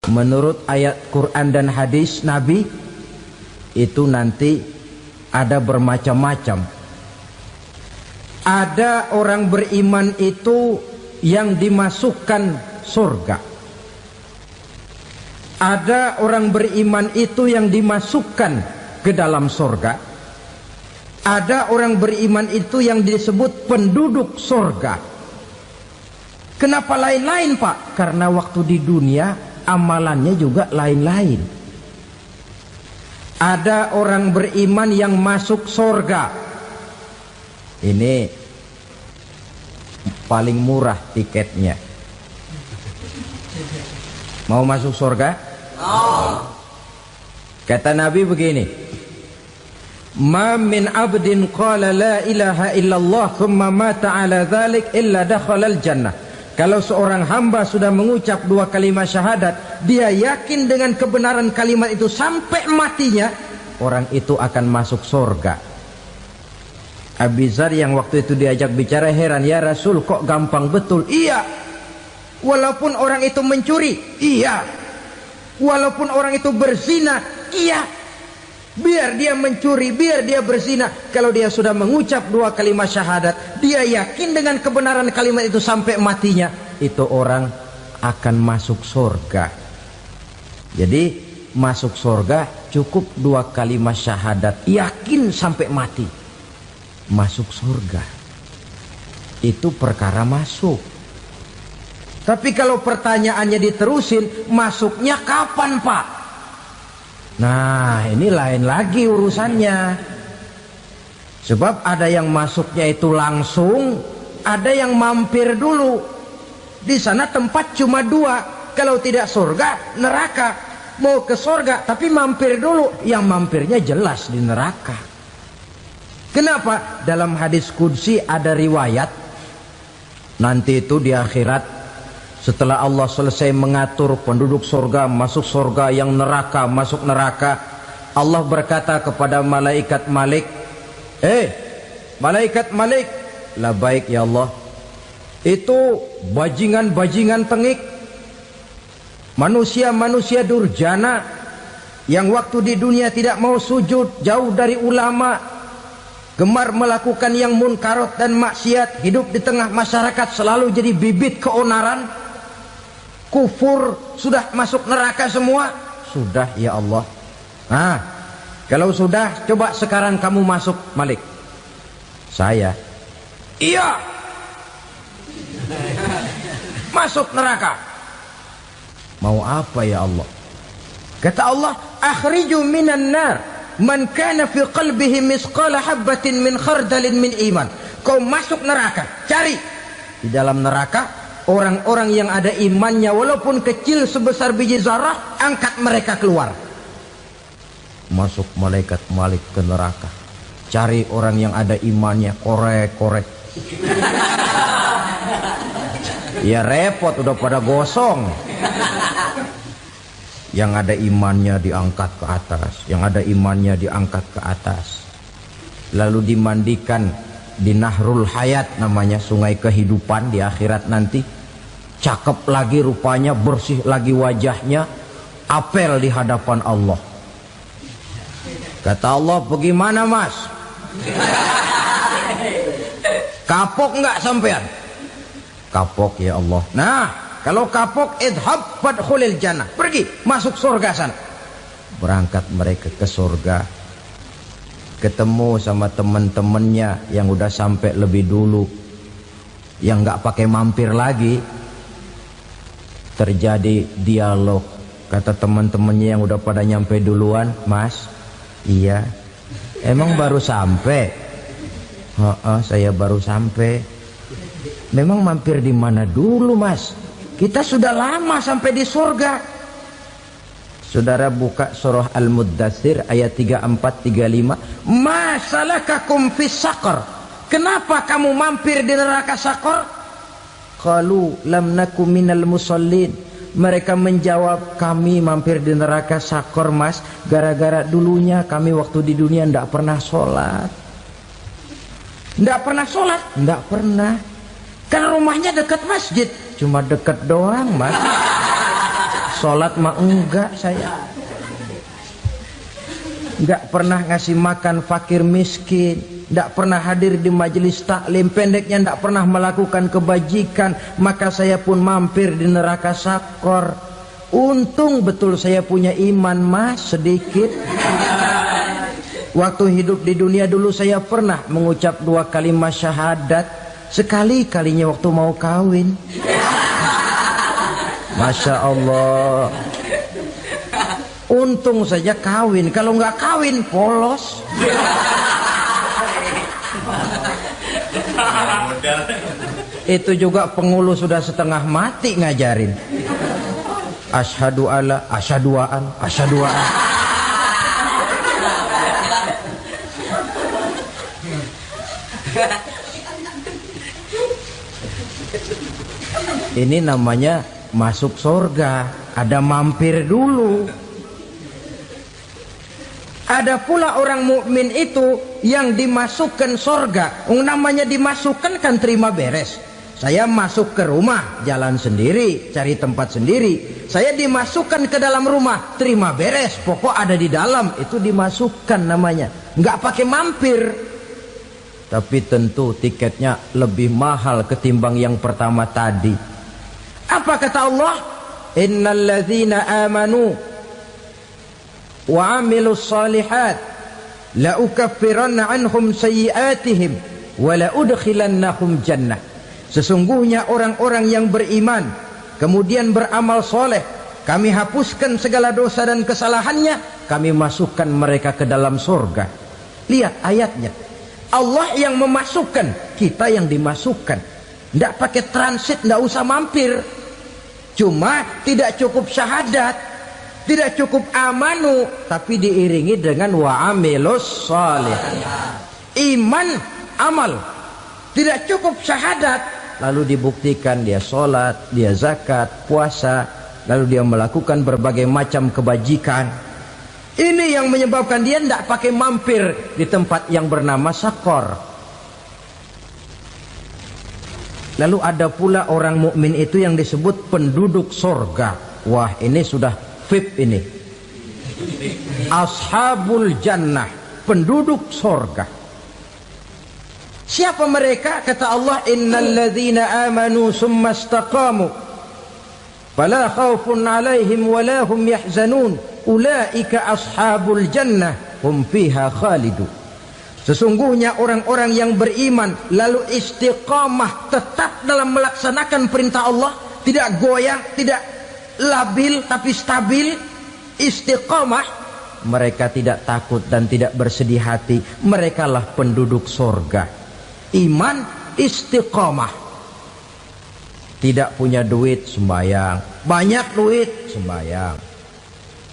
menurut ayat Quran dan hadis Nabi itu nanti ada bermacam-macam. Ada orang beriman itu yang dimasukkan surga. Ada orang beriman itu yang dimasukkan ke dalam surga. Ada orang beriman itu yang disebut penduduk surga. Kenapa lain-lain, Pak? Karena waktu di dunia amalannya juga lain-lain. Ada orang beriman yang masuk surga. Ini paling murah tiketnya. Mau masuk surga? Kata Nabi begini, ma min abdin qala la ilaha illallah thumma mata ala dhalik illa dakhalal jannah. Kalau seorang hamba sudah mengucap dua kalimat syahadat, dia yakin dengan kebenaran kalimat itu sampai matinya, orang itu akan masuk surga. Abi Dzar yang waktu itu diajak bicara heran, ya Rasul kok gampang betul? Iya, walaupun orang itu mencuri, iya, walaupun orang itu berzina, iya. Biar dia mencuri, biar dia berzina, kalau dia sudah mengucap dua kalimat syahadat, dia yakin dengan kebenaran kalimat itu sampai matinya, itu orang akan masuk surga. Jadi masuk surga cukup dua kalimat syahadat, yakin sampai mati, masuk surga. Itu perkara masuk. Tapi kalau pertanyaannya diterusin, masuknya kapan, Pak? Nah, ini lain lagi urusannya. Sebab ada yang masuknya itu langsung, ada yang mampir dulu. Di sana tempat cuma dua, kalau tidak surga, neraka. Mau ke surga tapi mampir dulu, yang mampirnya jelas di neraka. Kenapa? Dalam hadis qudsi ada riwayat, nanti itu di akhirat, setelah Allah selesai mengatur penduduk surga masuk surga, yang neraka masuk neraka, Allah berkata kepada malaikat Malik, malaikat Malik, labaik ya Allah, itu bajingan-bajingan tengik, manusia-manusia durjana yang waktu di dunia tidak mau sujud, jauh dari ulama, gemar melakukan yang munkarat dan maksiat, hidup di tengah masyarakat selalu jadi bibit keonaran, kufur, sudah masuk neraka semua. Sudah ya Allah. Nah, kalau sudah, coba sekarang kamu masuk, Malik. Saya, iya, masuk neraka. Mau apa ya Allah? Kata Allah, akhriju minan nar man kana fi qalbihi misqala habatin min khardalin min iman. Kau masuk neraka, cari di dalam neraka orang-orang yang ada imannya walaupun kecil sebesar biji zarah, angkat mereka keluar. Masuk malaikat Malik ke neraka, cari orang yang ada imannya, korek-korek. Ya repot, udah pada gosong. Yang ada imannya diangkat ke atas, yang ada imannya diangkat ke atas, lalu dimandikan di Nahrul Hayat, namanya sungai kehidupan di akhirat nanti. Cakep lagi rupanya, bersih lagi wajahnya, apel di hadapan Allah. Kata Allah, bagaimana mas? Kapok nggak sampean? Kapok ya Allah. Nah, kalau kapok, idhab fadkhulil jannah, pergi masuk surga sana. Berangkat mereka ke surga, ketemu sama teman-temannya yang udah sampai lebih dulu, yang nggak pakai mampir lagi. Terjadi dialog. Kata teman-temannya yang udah pada nyampe duluan, mas, iya, emang baru sampai? Saya baru sampai. Memang mampir di mana dulu mas? Kita sudah lama sampai di surga. Saudara buka surah Al-Muddatsir ayat 34-35. Ma salakakum fis saqar? Kenapa kamu mampir di neraka Saqar? Qalu lam naku minal musallin. Mereka menjawab, kami mampir di neraka Saqar mas, gara-gara dulunya kami waktu di dunia ndak pernah sholat. Ndak pernah sholat? Ndak pernah. Kan rumahnya dekat masjid, cuma dekat doang mas. Sholat mah enggak saya. Enggak pernah ngasih makan fakir miskin, enggak pernah hadir di majelis taklim, pendeknya enggak pernah melakukan kebajikan, maka saya pun mampir di neraka sakor. Untung betul saya punya iman mas sedikit. Waktu hidup di dunia dulu saya pernah mengucap 2 kalimat syahadat, sekali-kalinya waktu mau kawin. Masya Allah. Untung saja kawin, kalau nggak kawin polos. Itu juga pengulu sudah setengah mati ngajarin. Asyhadu alla, asyaduaan, asyaduaan. Ini namanya masuk surga, ada mampir dulu. Ada pula orang mukmin itu yang dimasukkan surga. Namanya dimasukkan kan terima beres. Saya masuk ke rumah, jalan sendiri, cari tempat sendiri. Saya dimasukkan ke dalam rumah, terima beres. Pokok ada di dalam, itu dimasukkan namanya. Nggak pakai mampir. Tapi tentu tiketnya lebih mahal ketimbang yang pertama tadi. Apa kata Allah? Innal ladzina amanu wa amilus salihat la ukaffiranna anhum sayyi'atihim wa la udkhilannahum jannah. Sesungguhnya orang-orang yang beriman kemudian beramal soleh, kami hapuskan segala dosa dan kesalahannya, kami masukkan mereka ke dalam surga. Lihat ayatnya, Allah yang memasukkan, kita yang dimasukkan. Tidak pakai transit, tidak usah mampir. Cuma tidak cukup syahadat, tidak cukup amanu, tapi diiringi dengan wa'amilus salih. Iman, amal. Tidak cukup syahadat, lalu dibuktikan dia sholat, dia zakat, puasa, lalu dia melakukan berbagai macam kebajikan. Ini yang menyebabkan dia tidak pakai mampir di tempat yang bernama sakor. Lalu ada pula orang mukmin itu yang disebut penduduk sorga. Wah, ini sudah VIP ini. Ashabul jannah, penduduk sorga. Siapa mereka? Kata Allah, innal ladzina amanu summa istaqamu fala khaufun alaihim wala hum yahzanun ulaika ashabul jannah hum fiha khalidun. Sesungguhnya orang-orang yang beriman lalu istiqamah, tetap dalam melaksanakan perintah Allah, tidak goyang, tidak labil tapi stabil, istiqamah, mereka tidak takut dan tidak bersedih hati. Merekalah penduduk surga. Iman, istiqamah. Tidak punya duit, sembahyang. Banyak duit, sembahyang.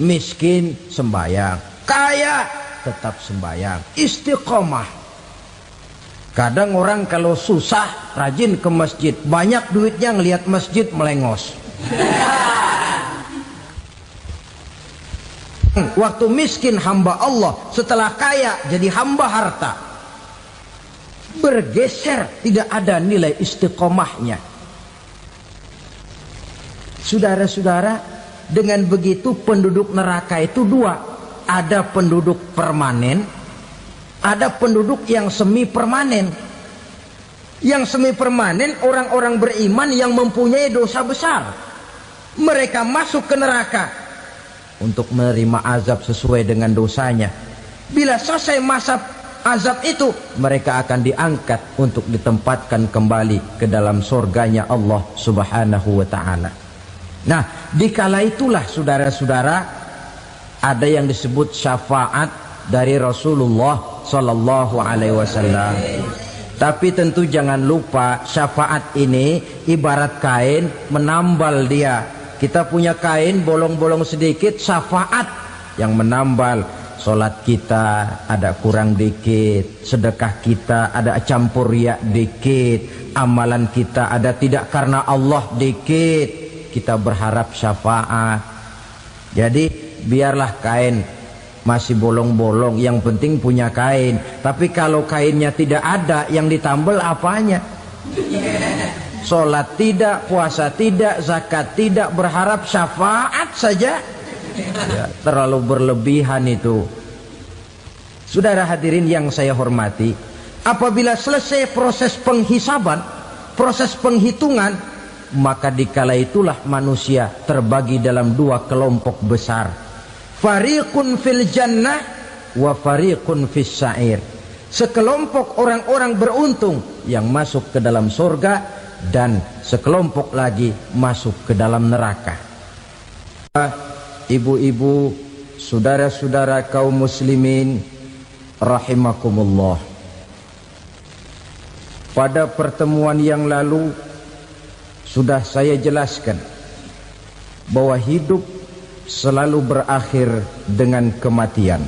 Miskin, sembahyang. Kaya, tetap sembahyang. Istiqamah. Kadang orang kalau susah rajin ke masjid, banyak duitnya ngelihat masjid melengos. Waktu miskin hamba Allah, setelah kaya jadi hamba harta. Bergeser, tidak ada nilai istiqomahnya. Saudara-saudara, dengan begitu penduduk neraka itu dua. Ada penduduk permanen, ada penduduk yang semi permanen. Yang semi permanen orang-orang beriman yang mempunyai dosa besar. Mereka masuk ke neraka untuk menerima azab sesuai dengan dosanya. Bila selesai masa azab itu, mereka akan diangkat untuk ditempatkan kembali ke dalam surganya Allah Subhanahu wa ta'ala. Nah, dikala itulah saudara-saudara, ada yang disebut syafaat dari Rasulullah Sallallahu Alaihi Wasallam. Tapi tentu jangan lupa, syafaat ini ibarat kain menambal dia. Kita punya kain bolong-bolong sedikit, syafaat yang menambal. Sholat kita ada kurang dikit, sedekah kita ada campur riak dikit, amalan kita ada tidak karena Allah dikit, kita berharap syafaat. Jadi biarlah kain masih bolong-bolong, yang penting punya kain. Tapi kalau kainnya tidak ada, yang ditambal apanya? sholat tidak, puasa tidak, zakat tidak, berharap syafaat saja. Ya, terlalu berlebihan itu. Saudara hadirin yang saya hormati, apabila selesai proses penghisaban, proses penghitungan, maka dikala itulah manusia terbagi dalam dua kelompok besar. Fariqun fil jannah wa fariqun fis sa'ir. Sekelompok orang-orang beruntung yang masuk ke dalam surga, dan sekelompok lagi masuk ke dalam neraka. Ibu-ibu, saudara-saudara kaum muslimin rahimakumullah, pada pertemuan yang lalu sudah saya jelaskan bahwa hidup selalu berakhir dengan kematian.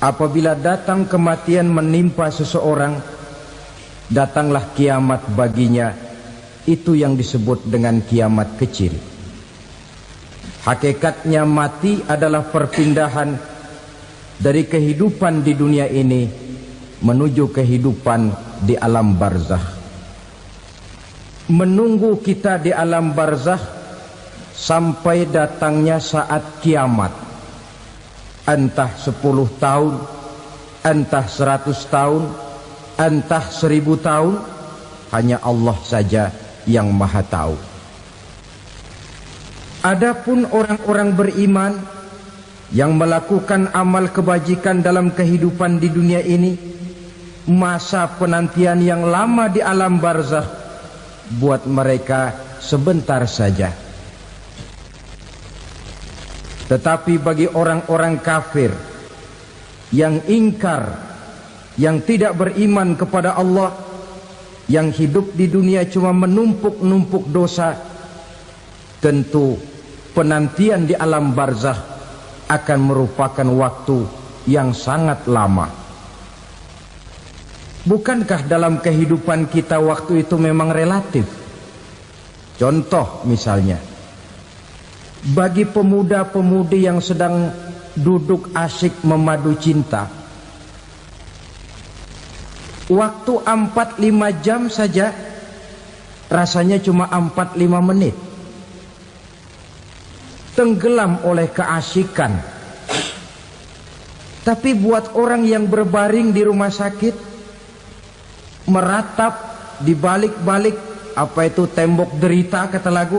Apabila datang kematian menimpa seseorang, datanglah kiamat baginya. Itu yang disebut dengan kiamat kecil. Hakikatnya mati adalah perpindahan dari kehidupan di dunia ini menuju kehidupan di alam barzakh. Menunggu kita di alam barzakh sampai datangnya saat kiamat. Entah 10 tahun, entah 100 tahun, entah 1000 tahun, hanya Allah saja yang maha tahu. Adapun orang-orang beriman yang melakukan amal kebajikan dalam kehidupan di dunia ini, masa penantian yang lama di alam barzakh buat mereka sebentar saja. Tetapi bagi orang-orang kafir yang ingkar, yang tidak beriman kepada Allah, yang hidup di dunia cuma menumpuk-numpuk dosa, tentu penantian di alam barzakh akan merupakan waktu yang sangat lama. Bukankah dalam kehidupan kita waktu itu memang relatif? Contoh misalnya, bagi pemuda-pemudi yang sedang duduk asyik memadu cinta, waktu 4-5 jam saja rasanya cuma 4-5 menit. Tenggelam oleh keasikan. Tapi buat orang yang berbaring di rumah sakit, meratap di balik-balik apa itu tembok derita kata lagu,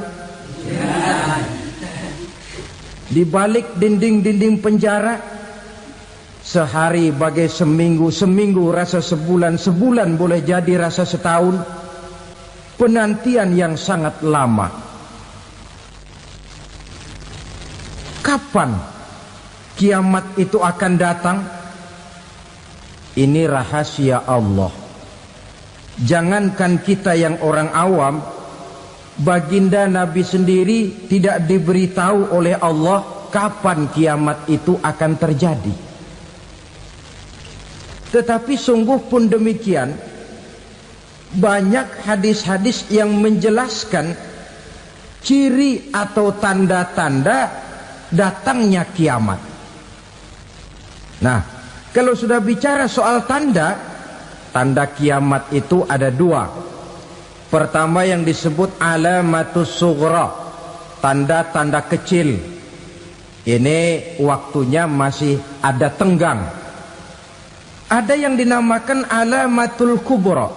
di balik dinding-dinding penjara, sehari bagai seminggu, seminggu rasa sebulan, sebulan boleh jadi rasa setahun. Penantian yang sangat lama. Kapan kiamat itu akan datang? Ini rahasia Allah. Jangankan kita yang orang awam, baginda Nabi sendiri tidak diberitahu oleh Allah kapan kiamat itu akan terjadi. Tetapi sungguh pun demikian, banyak hadis-hadis yang menjelaskan ciri atau tanda-tanda datangnya kiamat. Nah, kalau sudah bicara soal tanda, tanda kiamat itu ada dua. Pertama yang disebut alamatus sughra, tanda-tanda kecil. Ini waktunya masih ada tenggang. Ada yang dinamakan alamatul kubra,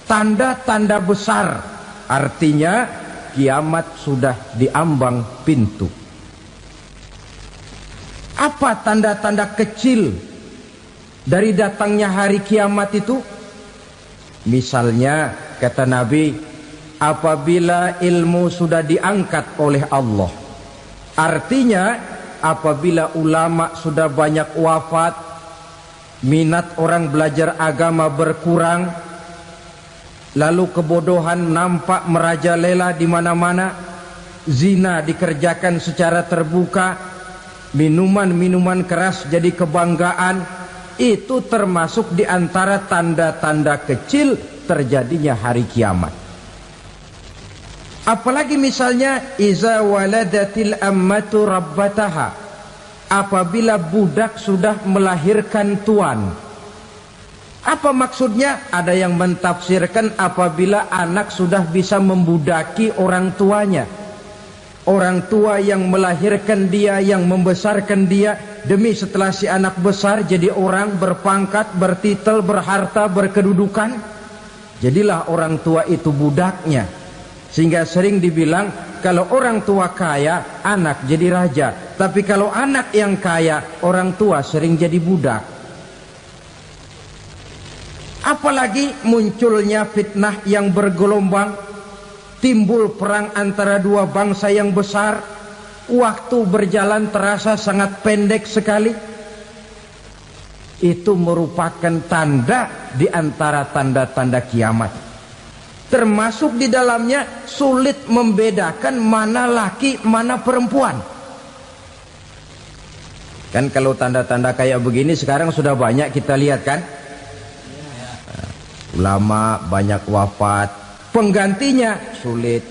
tanda-tanda besar. Artinya kiamat sudah diambang pintu. Apa tanda-tanda kecil dari datangnya hari kiamat itu? Misalnya kata Nabi, apabila ilmu sudah diangkat oleh Allah, artinya apabila ulama sudah banyak wafat, minat orang belajar agama berkurang, lalu kebodohan nampak merajalela di mana-mana, zina dikerjakan secara terbuka, minuman-minuman keras jadi kebanggaan, itu termasuk di antara tanda-tanda kecil terjadinya hari kiamat. Apalagi misalnya iza waladatil ammatu rabbataha, apabila budak sudah melahirkan tuan. Apa maksudnya? Ada yang mentafsirkan apabila anak sudah bisa membudaki orang tuanya. Orang tua yang melahirkan dia, yang membesarkan dia, demi setelah si anak besar jadi orang berpangkat, bertitel, berharta, berkedudukan, jadilah orang tua itu budaknya. Sehingga sering dibilang kalau orang tua kaya, anak jadi raja. Tapi kalau anak yang kaya, orang tua sering jadi budak. Apalagi munculnya fitnah yang bergelombang, timbul perang antara dua bangsa yang besar, waktu berjalan terasa sangat pendek sekali. Itu merupakan tanda di antara tanda-tanda kiamat. Termasuk di dalamnya sulit membedakan mana laki, mana perempuan. Kan kalau tanda-tanda kayak begini sekarang sudah banyak kita lihat kan. Ulama banyak wafat, penggantinya sulit.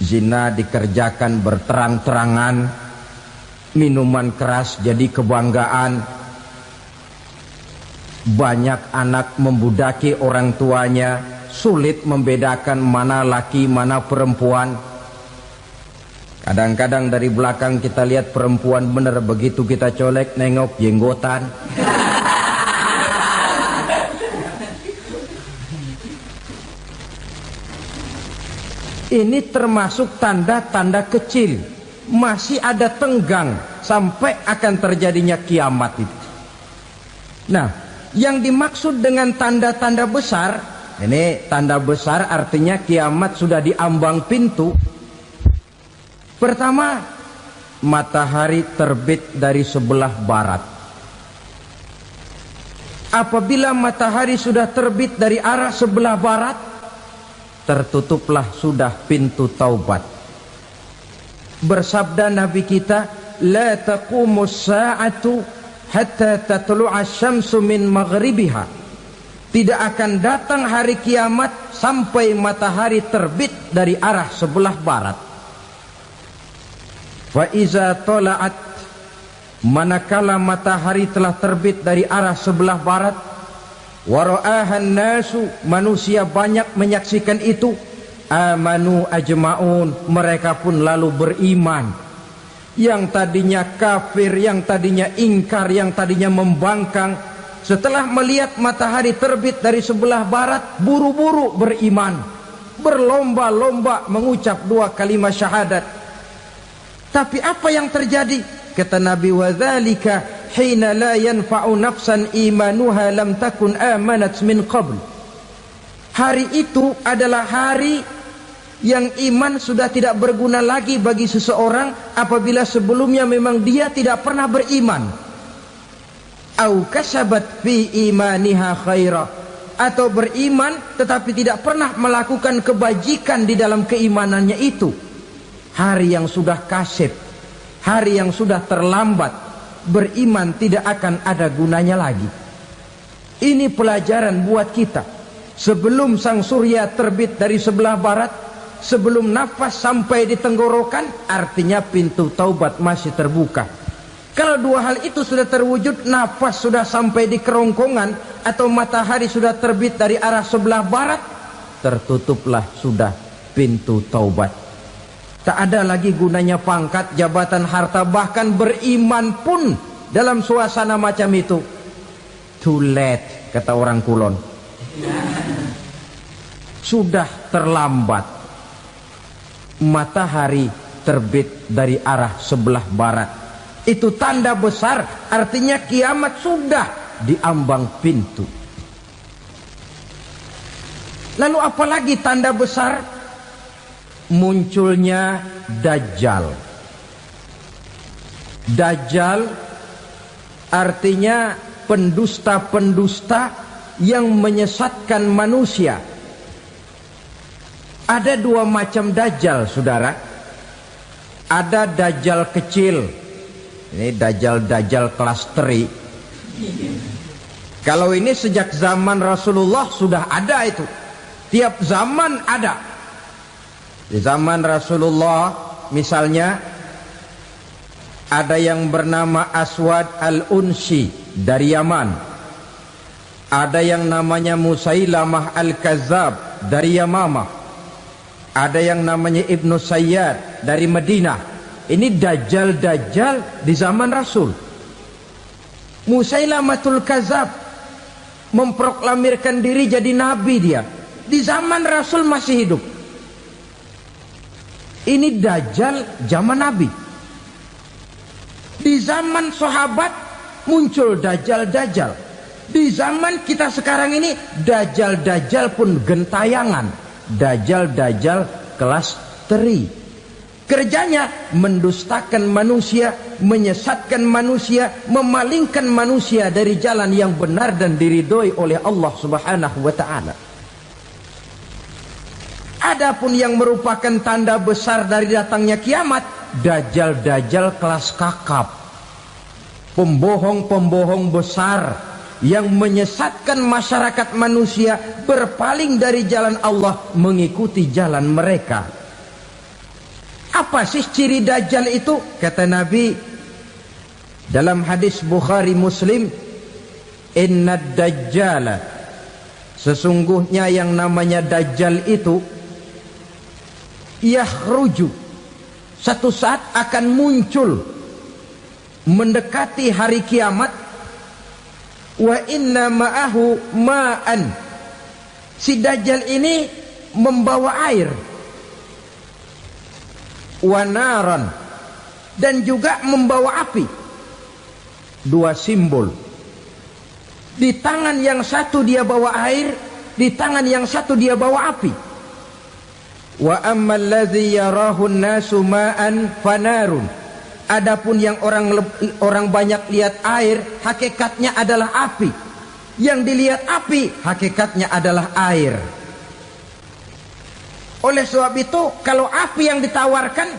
Zina dikerjakan berterang-terangan, minuman keras jadi kebanggaan, banyak anak membudaki orang tuanya, sulit membedakan mana laki mana perempuan. Kadang-kadang dari belakang kita lihat perempuan bener, begitu kita colek nengok jenggotan. Ini termasuk tanda-tanda kecil. Masih ada tenggang sampai akan terjadinya kiamat itu. Nah, yang dimaksud dengan tanda-tanda besar, ini tanda besar artinya kiamat sudah diambang pintu. Pertama, matahari terbit dari sebelah barat. Apabila matahari sudah terbit dari arah sebelah barat, tertutuplah sudah pintu taubat. Bersabda Nabi kita, la taqumus sa'atu hatta tatlu'a syamsu min maghribiha. Tidak akan datang hari kiamat sampai matahari terbit dari arah sebelah barat. Fa iza tala'at, manakala matahari telah terbit dari arah sebelah barat, wara'ahan nasu, manusia banyak menyaksikan itu, amanu ajma'un, mereka pun lalu beriman. Yang tadinya kafir, yang tadinya ingkar, yang tadinya membangkang, setelah melihat matahari terbit dari sebelah barat, buru-buru beriman, berlomba-lomba mengucap dua kalimat syahadat. Tapi apa yang terjadi? Kata Nabi, wadzalika hina la yanfa'u nafsan imanuha lam takun amanat min qabl. Hari itu adalah hari yang iman sudah tidak berguna lagi bagi seseorang apabila sebelumnya memang dia tidak pernah beriman. Au kasabat fi imaniha khaira, atau beriman tetapi tidak pernah melakukan kebajikan di dalam keimanannya itu. Hari yang sudah kasib, hari yang sudah terlambat, beriman tidak akan ada gunanya lagi. Ini pelajaran buat kita. Sebelum sang surya terbit dari sebelah barat, sebelum nafas sampai di tenggorokan, artinya pintu taubat masih terbuka. Kalau dua hal itu sudah terwujud, nafas sudah sampai di kerongkongan atau matahari sudah terbit dari arah sebelah barat, tertutuplah sudah pintu taubat. Tak ada lagi gunanya pangkat, jabatan, harta, bahkan beriman pun dalam suasana macam itu. Too late, kata orang Kulon. Sudah terlambat. Matahari terbit dari arah sebelah barat. Itu tanda besar, artinya kiamat sudah diambang pintu. Lalu apalagi tanda besar? Munculnya Dajjal. Dajjal artinya pendusta-pendusta yang menyesatkan manusia. Ada dua macam Dajjal, saudara. Ada Dajjal kecil. Ini Dajjal kelas teri. Kalau ini sejak zaman Rasulullah sudah ada itu. Tiap zaman ada. Di zaman Rasulullah misalnya ada yang bernama Aswad al-Unsi dari Yaman. Ada yang namanya Musailamah Al-Kazzab dari Yamamah. Ada yang namanya Ibnu Sayyad dari Madinah. Ini dajjal-dajjal di zaman Rasul. Musailamatul Kazzab memproklamirkan diri jadi nabi dia. Di zaman Rasul masih hidup. Ini dajjal zaman Nabi. Di zaman sahabat muncul dajjal-dajjal. Di zaman kita sekarang ini dajjal-dajjal pun gentayangan. Dajjal-dajjal kelas teri. Kerjanya mendustakan manusia, menyesatkan manusia, memalingkan manusia dari jalan yang benar dan diridhoi oleh Allah Subhanahu wa taala. Adapun yang merupakan tanda besar dari datangnya kiamat, dajjal-dajjal kelas kakap. Pembohong-pembohong besar yang menyesatkan masyarakat manusia berpaling dari jalan Allah mengikuti jalan mereka. Apa sih ciri dajjal itu? Kata Nabi dalam hadis Bukhari Muslim, inna dajjala, sesungguhnya yang namanya dajjal itu yakhruju, satu saat akan muncul mendekati hari kiamat. Wa inna ma'ahu ma'an, si dajjal ini membawa air, wa naran, dan juga membawa api. Dua simbol. Di tangan yang satu dia bawa air, di tangan yang satu dia bawa api. Wa ammal ladzi yarahu an-nasu ma'an fanarun. Adapun yang orang banyak lihat air, hakikatnya adalah api. Yang dilihat api, hakikatnya adalah air. Oleh sebab itu, kalau api yang ditawarkan,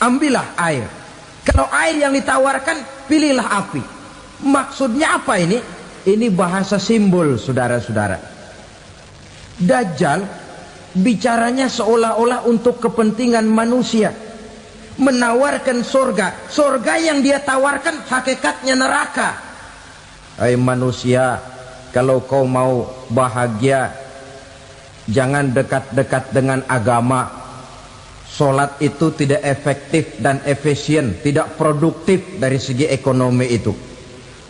ambillah air. Kalau air yang ditawarkan, pilihlah api. Maksudnya apa ini? Ini bahasa simbol, saudara-saudara. Dajjal bicaranya seolah-olah untuk kepentingan manusia. Menawarkan surga. Surga yang dia tawarkan hakikatnya neraka. Hai manusia, kalau kau mau bahagia, jangan dekat-dekat dengan agama. Solat itu tidak efektif dan efisien, tidak produktif dari segi ekonomi itu.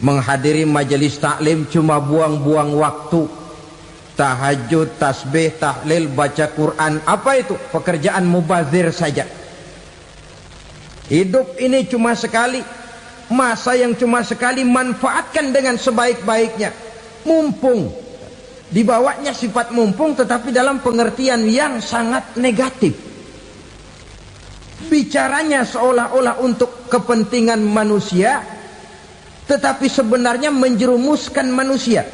Menghadiri majelis taklim cuma buang-buang waktu. Tahajud, tasbih, tahlil, baca Quran, apa itu? Pekerjaan mubazir saja. Hidup ini cuma sekali, masa yang cuma sekali, manfaatkan dengan sebaik-baiknya. Mumpung, dibawanya sifat mumpung tetapi dalam pengertian yang sangat negatif. Bicaranya seolah-olah untuk kepentingan manusia, tetapi sebenarnya menjerumuskan manusia.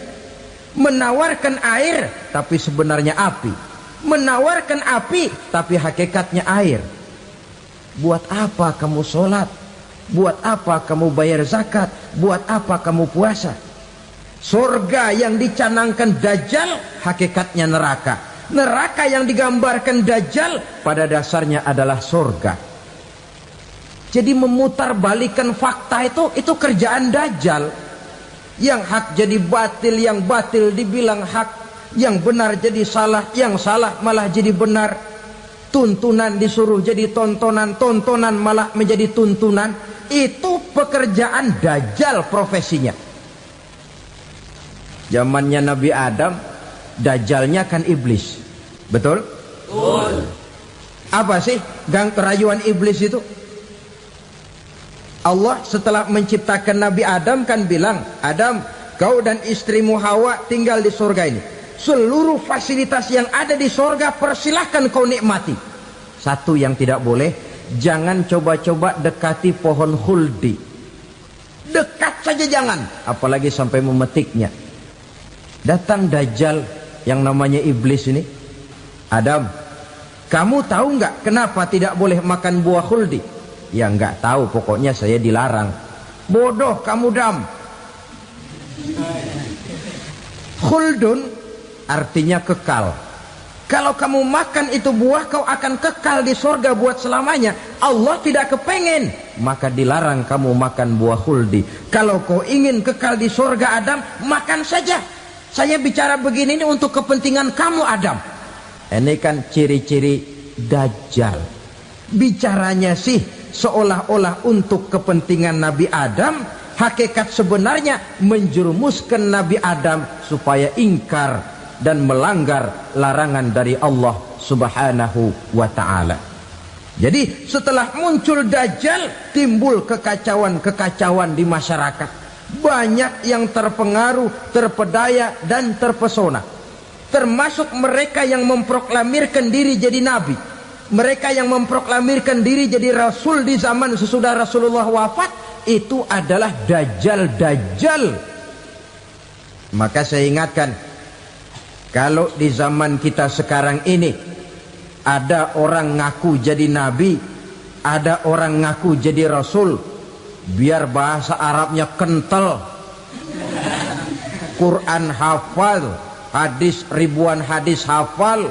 Menawarkan air tapi sebenarnya api. Menawarkan api tapi hakikatnya air. Buat apa kamu sholat? Buat apa kamu bayar zakat? Buat apa kamu puasa? Surga yang dicanangkan dajjal hakikatnya neraka. Neraka yang digambarkan dajjal pada dasarnya adalah surga. Jadi memutarbalikkan fakta itu kerjaan dajjal. Yang hak jadi batil, yang batil dibilang hak, yang benar jadi salah, yang salah malah jadi benar. Tuntunan disuruh jadi tontonan, tontonan malah menjadi tuntunan. Itu pekerjaan dajjal profesinya. Zamannya Nabi Adam, dajjalnya kan iblis. Betul? Betul. Apa sih gang kerayuan iblis itu? Allah setelah menciptakan Nabi Adam kan bilang, Adam, kau dan istrimu Hawa tinggal di surga ini. Seluruh fasilitas yang ada di surga persilahkan kau nikmati. Satu yang tidak boleh, jangan coba-coba dekati pohon khuldi. Dekat saja jangan, apalagi sampai memetiknya. Datang dajjal yang namanya iblis ini. Adam, kamu tahu nggak kenapa tidak boleh makan buah khuldi? Ya nggak tahu, pokoknya saya dilarang. Bodoh kamu Dam. Khuldun artinya kekal. Kalau kamu makan itu buah, kau akan kekal di surga buat selamanya. Allah tidak kepengen, maka dilarang kamu makan buah khuldi. Kalau kau ingin kekal di surga Adam, makan saja. Saya bicara begini ini untuk kepentingan kamu Adam. Ini kan ciri-ciri Dajjal. Bicaranya sih seolah-olah untuk kepentingan Nabi Adam, hakikat sebenarnya menjerumuskan Nabi Adam supaya ingkar dan melanggar larangan dari Allah Subhanahu wa ta'ala. Jadi setelah muncul Dajjal, timbul kekacauan-kekacauan di masyarakat. Banyak yang terpengaruh, terpedaya dan terpesona. Termasuk mereka yang memproklamirkan diri jadi nabi, mereka yang memproklamirkan diri jadi rasul di zaman sesudah Rasulullah wafat. Itu adalah Dajjal. Maka saya ingatkan, kalau di zaman kita sekarang ini ada orang ngaku jadi nabi, ada orang ngaku jadi rasul, biar bahasa Arabnya kental, Quran hafal, hadis ribuan hadis hafal,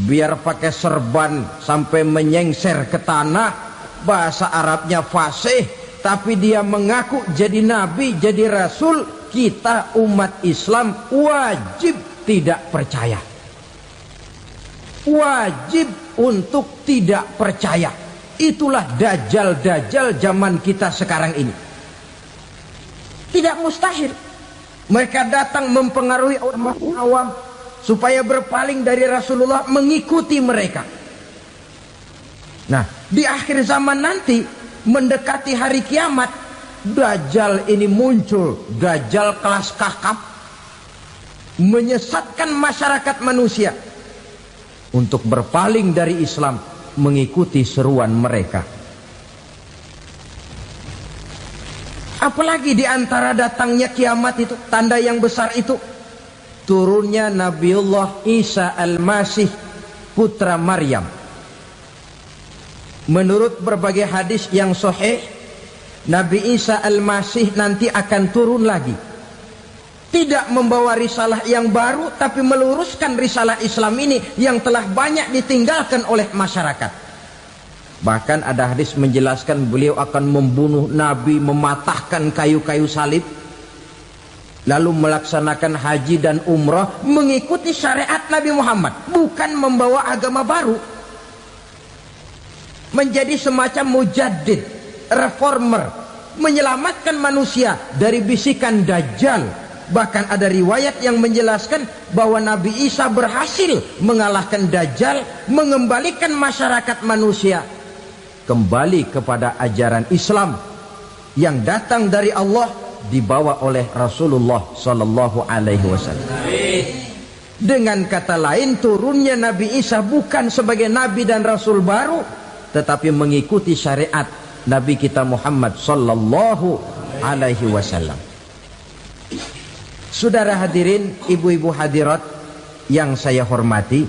biar pakai serban sampai menyengser ke tanah, bahasa Arabnya fasih, tapi dia mengaku jadi nabi, jadi rasul, kita umat Islam wajib tidak percaya. Wajib untuk tidak percaya. Itulah Dajjal zaman kita sekarang ini. Tidak mustahil mereka datang mempengaruhi orang awam supaya berpaling dari Rasulullah, mengikuti mereka. Nah, di akhir zaman nanti, mendekati hari kiamat, Dajjal ini muncul. Dajjal kelas kakap, menyesatkan masyarakat manusia untuk berpaling dari Islam, mengikuti seruan mereka. Apalagi di antara datangnya kiamat itu, tanda yang besar itu, turunnya Nabiullah Isa Al-Masih, putra Maryam. Menurut berbagai hadis yang sahih, Nabi Isa Al-Masih nanti akan turun lagi. Tidak membawa risalah yang baru, tapi meluruskan risalah Islam ini yang telah banyak ditinggalkan oleh masyarakat. Bahkan ada hadis menjelaskan beliau akan membunuh Nabi, mematahkan kayu-kayu salib, lalu melaksanakan haji dan umrah mengikuti syariat Nabi Muhammad, bukan membawa agama baru. Menjadi semacam mujaddid, reformer, menyelamatkan manusia dari bisikan Dajjal. Bahkan ada riwayat yang menjelaskan bahwa Nabi Isa berhasil mengalahkan Dajjal, mengembalikan masyarakat manusia kembali kepada ajaran Islam yang datang dari Allah, dibawa oleh Rasulullah Sallallahu Alaihi Wasallam. Dengan kata lain, turunnya Nabi Isa bukan sebagai Nabi dan Rasul baru, tetapi mengikuti syariat Nabi kita Muhammad Sallallahu Alaihi Wasallam. Saudara hadirin, ibu-ibu hadirat yang saya hormati,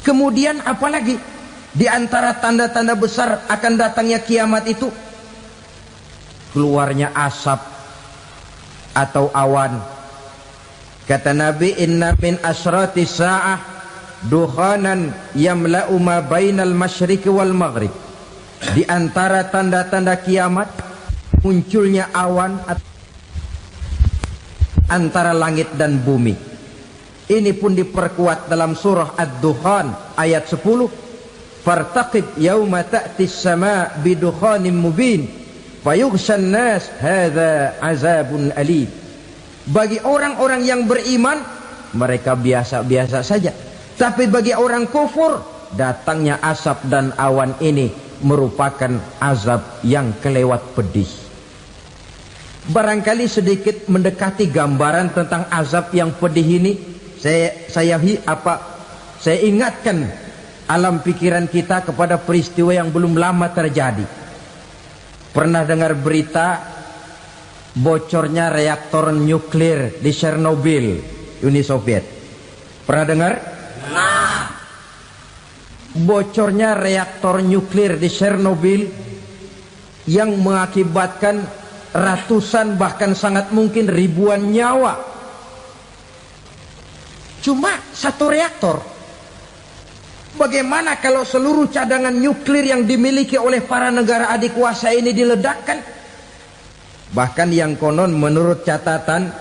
kemudian apalagi di antara tanda-tanda besar akan datangnya kiamat itu? Keluarnya asap atau awan. Kata Nabi, inna min asrati sa'ah dukhanan yamla'u ma bainal masyriqi wal maghrib. Di antara tanda-tanda kiamat, munculnya awan antara langit dan bumi. Ini pun diperkuat dalam surah Ad-Dukhan ayat 10. Fartaqib yauma ta'tis sama bidukhanim mubin fayughshan nas hadza azabun alim. Bagi orang-orang yang beriman, mereka biasa-biasa saja. Tapi bagi orang kufur, datangnya asap dan awan ini merupakan azab yang kelewat pedih. Barangkali sedikit mendekati gambaran tentang azab yang pedih ini, saya ingatkan alam pikiran kita kepada peristiwa yang belum lama terjadi. Pernah dengar berita bocornya reaktor nuklir di Chernobyl, Uni Soviet? Pernah dengar? Nah, bocornya reaktor nuklir di Chernobyl yang mengakibatkan ratusan bahkan sangat mungkin ribuan nyawa. Cuma satu reaktor. Bagaimana kalau seluruh cadangan nuklir yang dimiliki oleh para negara adikuasa ini diledakkan? Bahkan yang konon menurut catatan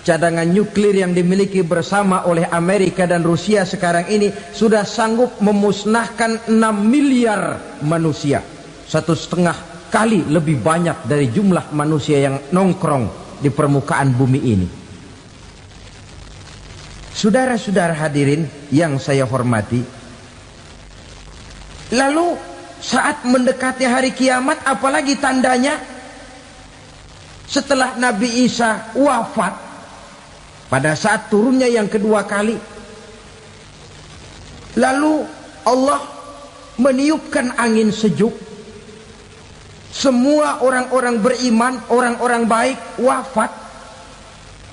cadangan nuklir yang dimiliki bersama oleh Amerika dan Rusia sekarang ini sudah sanggup memusnahkan 6 miliar manusia, 1,5 kali lebih banyak dari jumlah manusia yang nongkrong di permukaan bumi ini. Saudara-saudara hadirin yang saya hormati, lalu saat mendekati hari kiamat, apalagi tandanya setelah Nabi Isa wafat, pada saat turunnya yang kedua kali, lalu Allah meniupkan angin sejuk, semua orang-orang beriman, orang-orang baik wafat,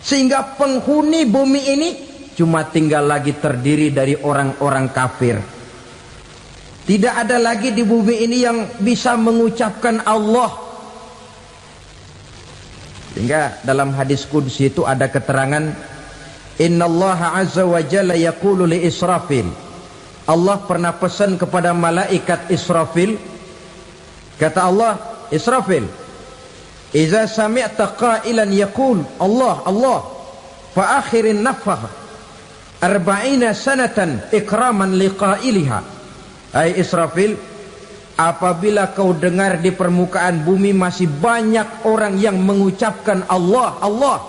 sehingga penghuni bumi ini cuma tinggal lagi terdiri dari orang-orang kafir. Tidak ada lagi di bumi ini yang bisa mengucapkan Allah. Sehingga dalam hadis qudsi itu ada keterangan, innallaha azza wa jalla yaqulu li Israfil. Allah pernah pesan kepada malaikat Israfil, kata Allah, Israfil, idza sami'ta qailan yaqul Allah Allah fa akhirin nafkhah 40 sanatan ikraman liqailiha. Hai Israfil, apabila kau dengar di permukaan bumi masih banyak orang yang mengucapkan Allah Allah,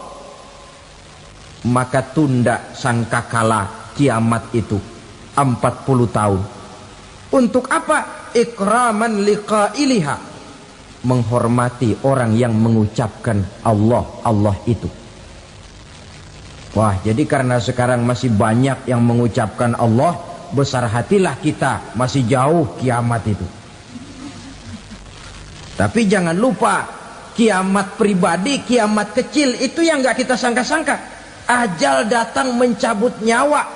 maka tunda sangkakala kiamat itu 40 tahun. Untuk apa? Ikraman liqailiha, menghormati orang yang mengucapkan Allah Allah itu. Wah, jadi karena sekarang masih banyak yang mengucapkan Allah, besar hatilah kita, masih jauh kiamat itu. Tapi jangan lupa, kiamat pribadi, kiamat kecil itu yang gak kita sangka-sangka. Ajal datang mencabut nyawa,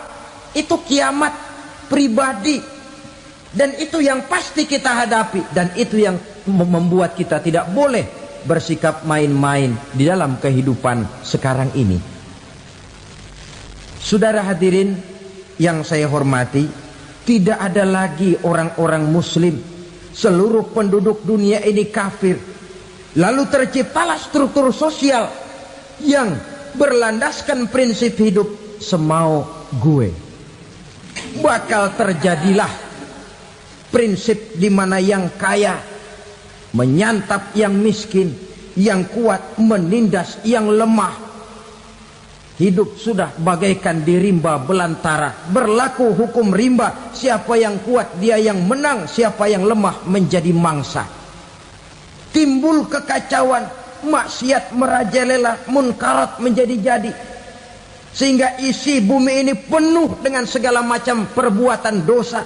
itu kiamat pribadi, dan itu yang pasti kita hadapi, dan itu yang membuat kita tidak boleh bersikap main-main di dalam kehidupan sekarang ini. Saudara hadirin yang saya hormati, tidak ada lagi orang-orang muslim, seluruh penduduk dunia ini kafir. Lalu terciptalah struktur sosial yang berlandaskan prinsip hidup semau gue. Bakal terjadilah prinsip di mana yang kaya menyantap yang miskin, yang kuat menindas yang lemah. Hidup sudah bagaikan di rimba belantara, berlaku hukum rimba, siapa yang kuat dia yang menang, siapa yang lemah menjadi mangsa. Timbul kekacauan, maksiat merajalela, munkarat menjadi-jadi, sehingga isi bumi ini penuh dengan segala macam perbuatan dosa.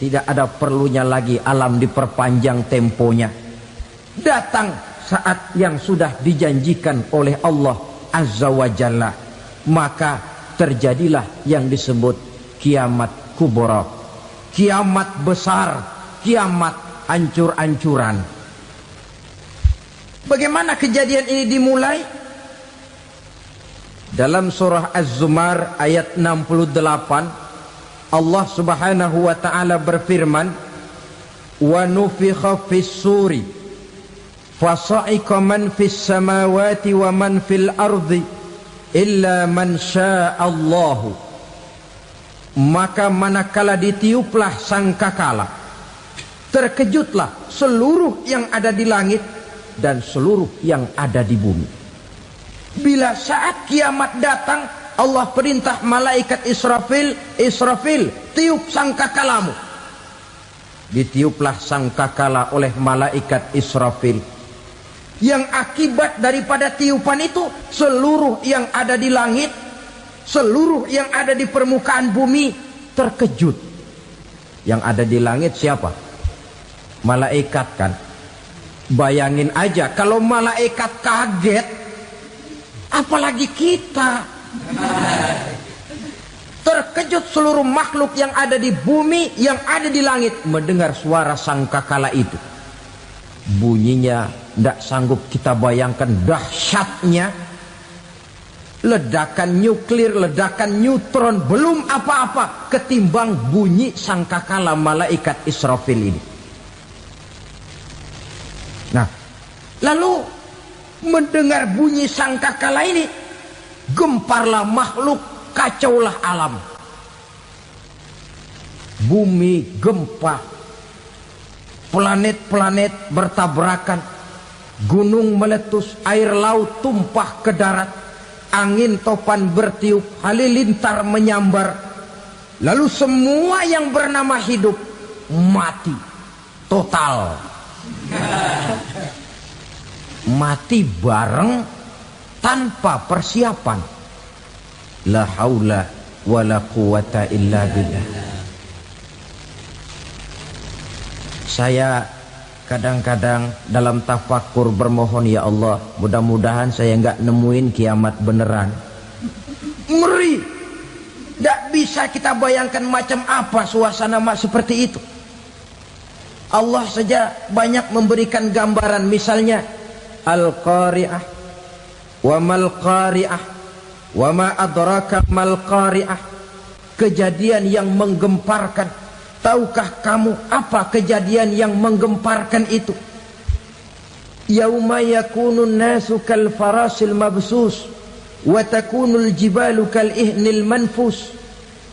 Tidak ada perlunya lagi alam diperpanjang temponya. Datang saat yang sudah dijanjikan oleh Allah Azza wa Jalla, maka terjadilah yang disebut kiamat kubra, kiamat besar, kiamat ancur-ancuran. Bagaimana kejadian ini dimulai? Dalam surah Az-Zumar ayat 68, Allah Subhanahu wa taala berfirman, wa nufikha fis suri fasa'iqa man fis samawati wa man fil ardi illa man sya'allahu. Maka manakala ditiuplah sangkakala, terkejutlah seluruh yang ada di langit dan seluruh yang ada di bumi. Bila saat kiamat datang, Allah perintah malaikat Israfil, Israfil, tiup sangkakalamu. Ditiuplah sangkakala oleh malaikat Israfil. Yang akibat daripada tiupan itu, seluruh yang ada di langit, seluruh yang ada di permukaan bumi terkejut. Yang ada di langit siapa? Malaikat kan. Bayangin aja kalau malaikat kaget, apalagi kita. Terkejut seluruh makhluk yang ada di bumi, yang ada di langit mendengar suara sangkakala itu. Bunyinya tidak sanggup kita bayangkan dahsyatnya. Ledakan nuklir, ledakan neutron, belum apa-apa ketimbang bunyi sangkakala malaikat Israfil ini. Nah, lalu mendengar bunyi sangkakala ini, gemparlah makhluk, kacaulah alam. Bumi gempa, planet-planet bertabrakan, gunung meletus, air laut tumpah ke darat, angin topan bertiup, halilintar menyambar. Lalu semua yang bernama hidup mati total. Mati bareng tanpa persiapan. La haula wala quwata illa billah. Saya kadang-kadang dalam tafakur bermohon, ya Allah, mudah-mudahan saya enggak nemuin kiamat beneran. Ngeri. Tidak bisa kita bayangkan macam apa suasana seperti itu. Allah saja banyak memberikan gambaran, misalnya Al-Qari'ah, wa mal qari'ah, wa ma adraka mal qari'ah. Kejadian yang menggemparkan. Tahukah kamu apa kejadian yang menggemparkan itu? Yauma yakunun nasu kal farasil mabsus wa takunul jibalu kal ihnil manfus.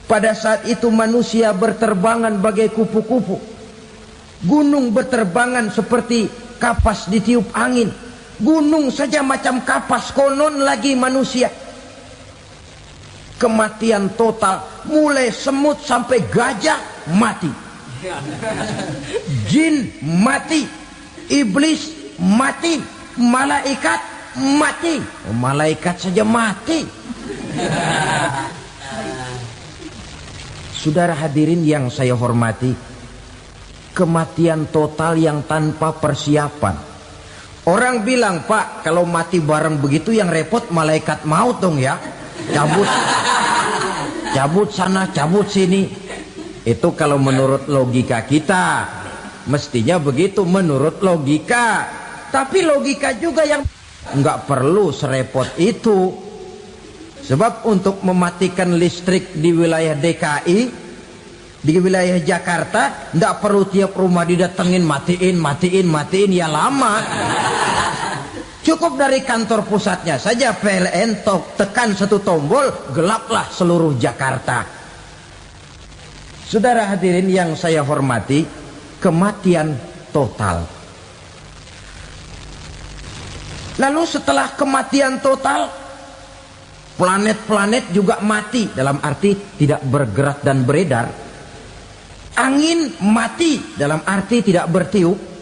Pada saat itu manusia berterbangan bagai kupu-kupu, gunung berterbangan seperti kapas ditiup angin. Gunung saja macam kapas, konon lagi manusia. Kematian total, mulai semut sampai gajah mati, jin mati, iblis mati, malaikat mati. Malaikat saja mati. Saudara hadirin yang saya hormati, kematian total yang tanpa persiapan. Orang bilang, Pak, kalau mati bareng begitu yang repot malaikat maut dong ya. Cabut sana, cabut sini. Itu kalau menurut logika kita, mestinya begitu menurut logika. Tapi logika juga yang nggak perlu serepot itu. Sebab untuk mematikan listrik di wilayah DKI, di wilayah Jakarta, nggak perlu tiap rumah didatengin, matiin, ya lama. Cukup dari kantor pusatnya saja PLN tekan satu tombol, gelaplah seluruh Jakarta. Saudara hadirin yang saya hormati, kematian total. Lalu setelah kematian total, planet-planet juga mati, dalam arti tidak bergerak dan beredar. Angin mati, dalam arti tidak bertiup.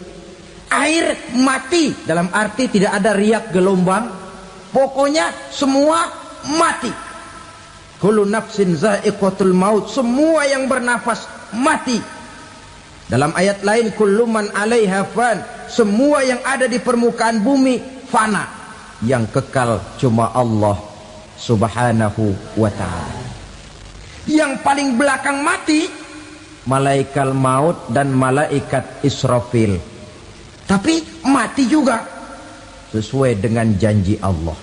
Air mati, dalam arti tidak ada riak gelombang. Pokoknya semua mati. Kullu nafsin za'iqatul maut. Semua yang bernafas mati. Dalam ayat lain, kullu man 'alaiha fan. Semua yang ada di permukaan bumi fana. Yang kekal cuma Allah Subhanahu wa ta'ala. Yang paling belakang mati, malaikat maut dan malaikat Israfil. Tapi mati juga sesuai dengan janji Allah.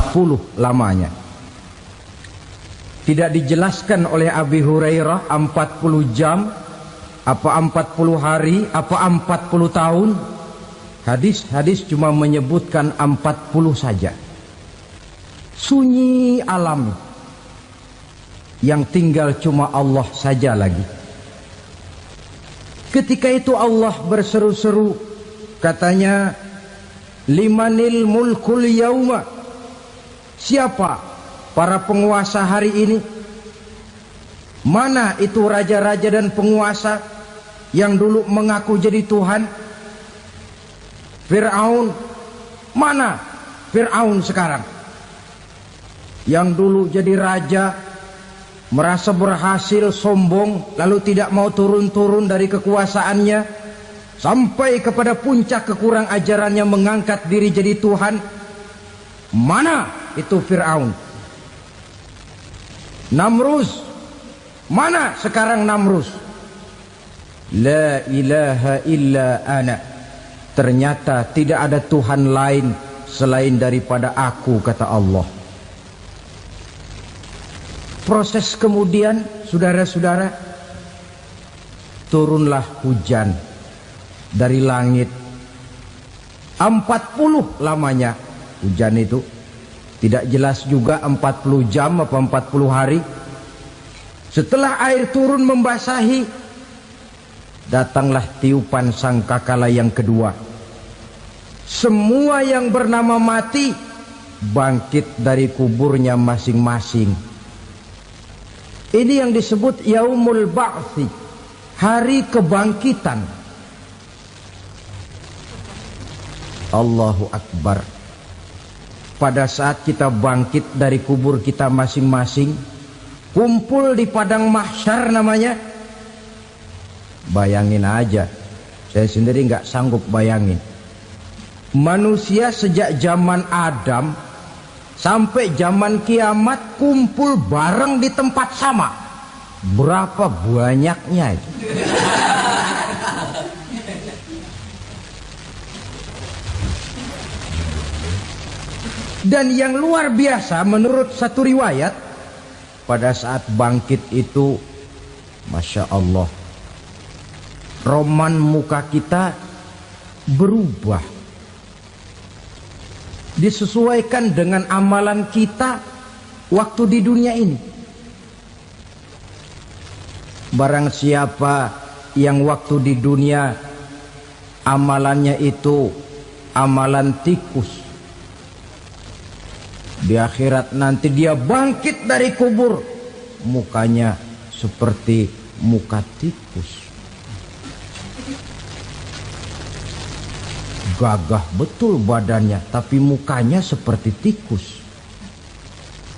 10 lamanya. Tidak dijelaskan oleh Abi Hurairah 40 jam, apa 40 hari, apa 40 tahun. Hadis-hadis cuma menyebutkan 40 saja. Sunyi alam, yang tinggal cuma Allah saja lagi. Ketika itu Allah berseru-seru, katanya, limanil mulkul yauma. Siapa para penguasa hari ini? Mana itu raja-raja dan penguasa yang dulu mengaku jadi Tuhan? Fir'aun. Mana Fir'aun sekarang? Yang dulu jadi raja, merasa berhasil, sombong, lalu tidak mau turun-turun dari kekuasaannya, sampai kepada puncak kekurang ajarannya mengangkat diri jadi Tuhan. Mana itu Fir'aun? Namrus. Mana sekarang Namrus? La ilaha illa ana. Ternyata tidak ada Tuhan lain selain daripada aku, kata Allah. Proses kemudian, saudara-saudara, turunlah hujan dari langit. 40 lamanya hujan itu. Tidak jelas juga 40 jam apa 40 hari. Setelah air turun membasahi, datanglah tiupan sangkakala yang kedua. Semua yang bernama mati bangkit dari kuburnya masing-masing. Ini yang disebut Yaumul Ba'thi, hari kebangkitan. Allahu Akbar. Pada saat kita bangkit dari kubur kita masing-masing, kumpul di padang mahsyar namanya. Bayangin aja, saya sendiri nggak sanggup bayangin. Manusia sejak zaman Adam sampai zaman kiamat kumpul bareng di tempat sama. Berapa banyaknya itu? Dan yang luar biasa menurut satu riwayat, pada saat bangkit itu, Masya Allah, roman muka kita berubah, disesuaikan dengan amalan kita waktu di dunia ini. Barang siapa yang waktu di dunia amalannya itu amalan tikus, di akhirat nanti dia bangkit dari kubur, mukanya seperti muka tikus. Gagah betul badannya, tapi mukanya seperti tikus.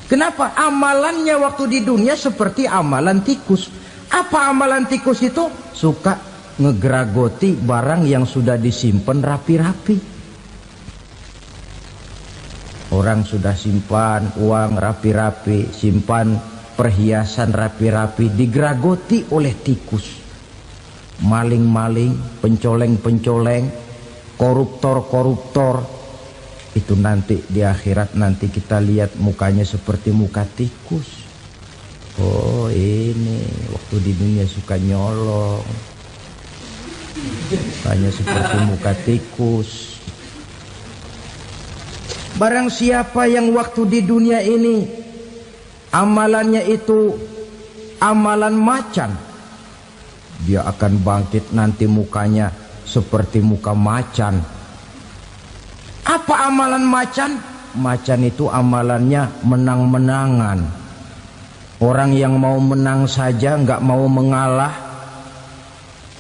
Kenapa? Amalannya waktu di dunia seperti amalan tikus. Apa amalan tikus itu? Suka ngegeragoti barang yang sudah disimpan rapi-rapi. Orang sudah simpan uang rapi-rapi, simpan perhiasan rapi-rapi, digeragoti oleh tikus. Maling-maling, pencoleng-pencoleng, koruptor-koruptor. Itu nanti di akhirat nanti kita lihat mukanya seperti muka tikus. Oh ini waktu di dunia suka nyolong, mukanya seperti muka tikus. Barang siapa yang waktu di dunia ini amalannya itu amalan macan, dia akan bangkit nanti mukanya seperti muka macan. Apa amalan macan? Macan itu amalannya menang-menangan. Orang yang mau menang saja nggak mau mengalah.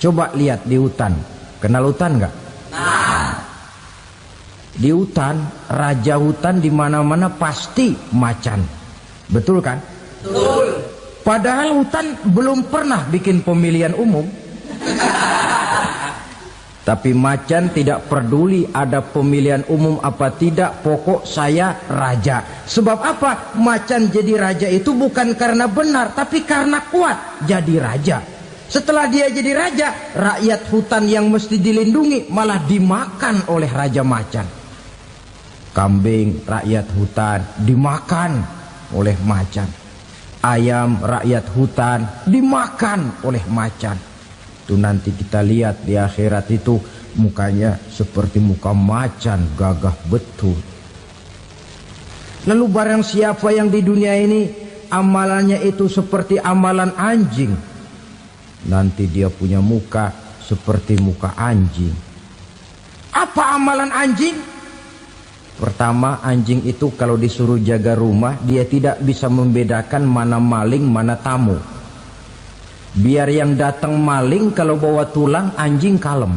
Coba lihat di hutan. Kenal hutan nggak? Di hutan, raja hutan di mana-mana pasti macan. Betul kan? Betul. Padahal hutan belum pernah bikin pemilihan umum. Tapi macan tidak peduli ada pemilihan umum apa tidak, pokok saya raja. Sebab apa? Macan jadi raja itu bukan karena benar, tapi karena kuat jadi raja. Setelah dia jadi raja, rakyat hutan yang mesti dilindungi malah dimakan oleh raja macan. Kambing rakyat hutan dimakan oleh macan. Ayam rakyat hutan dimakan oleh macan. Itu nanti kita lihat di akhirat itu mukanya seperti muka macan, gagah betul. Lalu barang siapa yang di dunia ini amalannya itu seperti amalan anjing, nanti dia punya muka seperti muka anjing. Apa amalan anjing? Pertama, anjing itu kalau disuruh jaga rumah, dia tidak bisa membedakan mana maling, mana tamu. Biar yang datang maling, kalau bawa tulang, anjing kalem.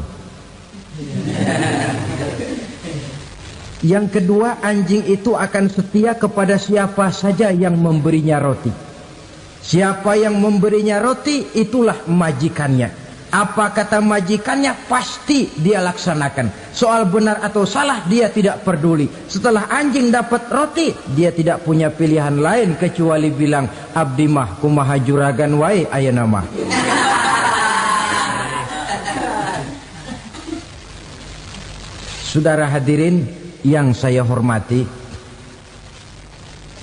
Yang kedua, anjing itu akan setia kepada siapa saja yang memberinya roti. Siapa yang memberinya roti, itulah majikannya. Apa kata majikannya, pasti dia laksanakan. Soal benar atau salah, dia tidak peduli. Setelah anjing dapat roti, dia tidak punya pilihan lain kecuali bilang, abdi mah kumaha juragan wae ayeuna mah. Saudara hadirin yang saya hormati,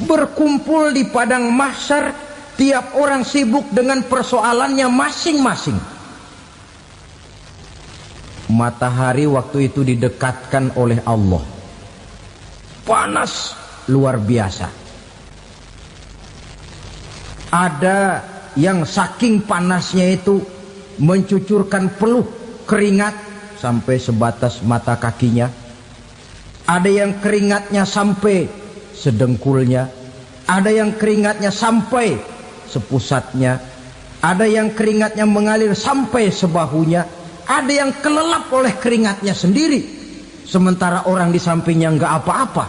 berkumpul di padang mahsyar, tiap orang sibuk dengan persoalannya masing-masing. Matahari waktu itu didekatkan oleh Allah. Panas luar biasa. Ada yang saking panasnya itu mencucurkan peluh keringat sampai sebatas mata kakinya. Ada yang keringatnya sampai sedengkulnya. Ada yang keringatnya sampai sepusatnya. Ada yang keringatnya mengalir sampai sebahunya. Ada yang kelelap oleh keringatnya sendiri, sementara orang di sampingnya nggak apa-apa.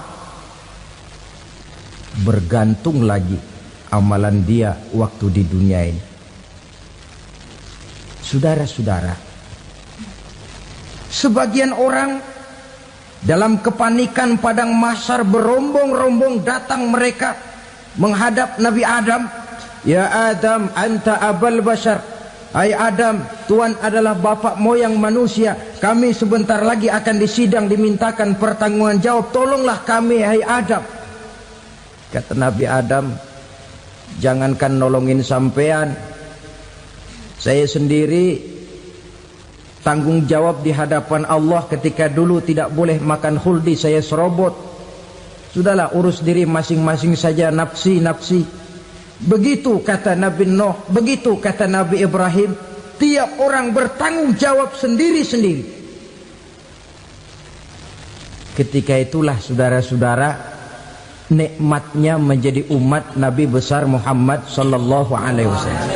Bergantung lagi amalan dia waktu di dunia ini. Saudara-saudara, sebagian orang dalam kepanikan padang mahsyar berombong-rombong datang mereka menghadap Nabi Adam. Ya Adam, anta abal bashar. Hai Adam, Tuhan adalah bapak moyang manusia. Kami sebentar lagi akan disidang, dimintakan pertanggungan jawab. Tolonglah kami, hai Adam. Kata Nabi Adam, jangankan nolongin sampean, saya sendiri tanggung jawab di hadapan Allah ketika dulu tidak boleh makan khuldi, saya serobot. Sudahlah, urus diri masing-masing saja, nafsi. Begitu kata Nabi Nuh, begitu kata Nabi Ibrahim. Tiap orang bertanggung jawab sendiri-sendiri. Ketika itulah saudara-saudara, nikmatnya menjadi umat Nabi besar Muhammad sallallahu alaihi wasallam.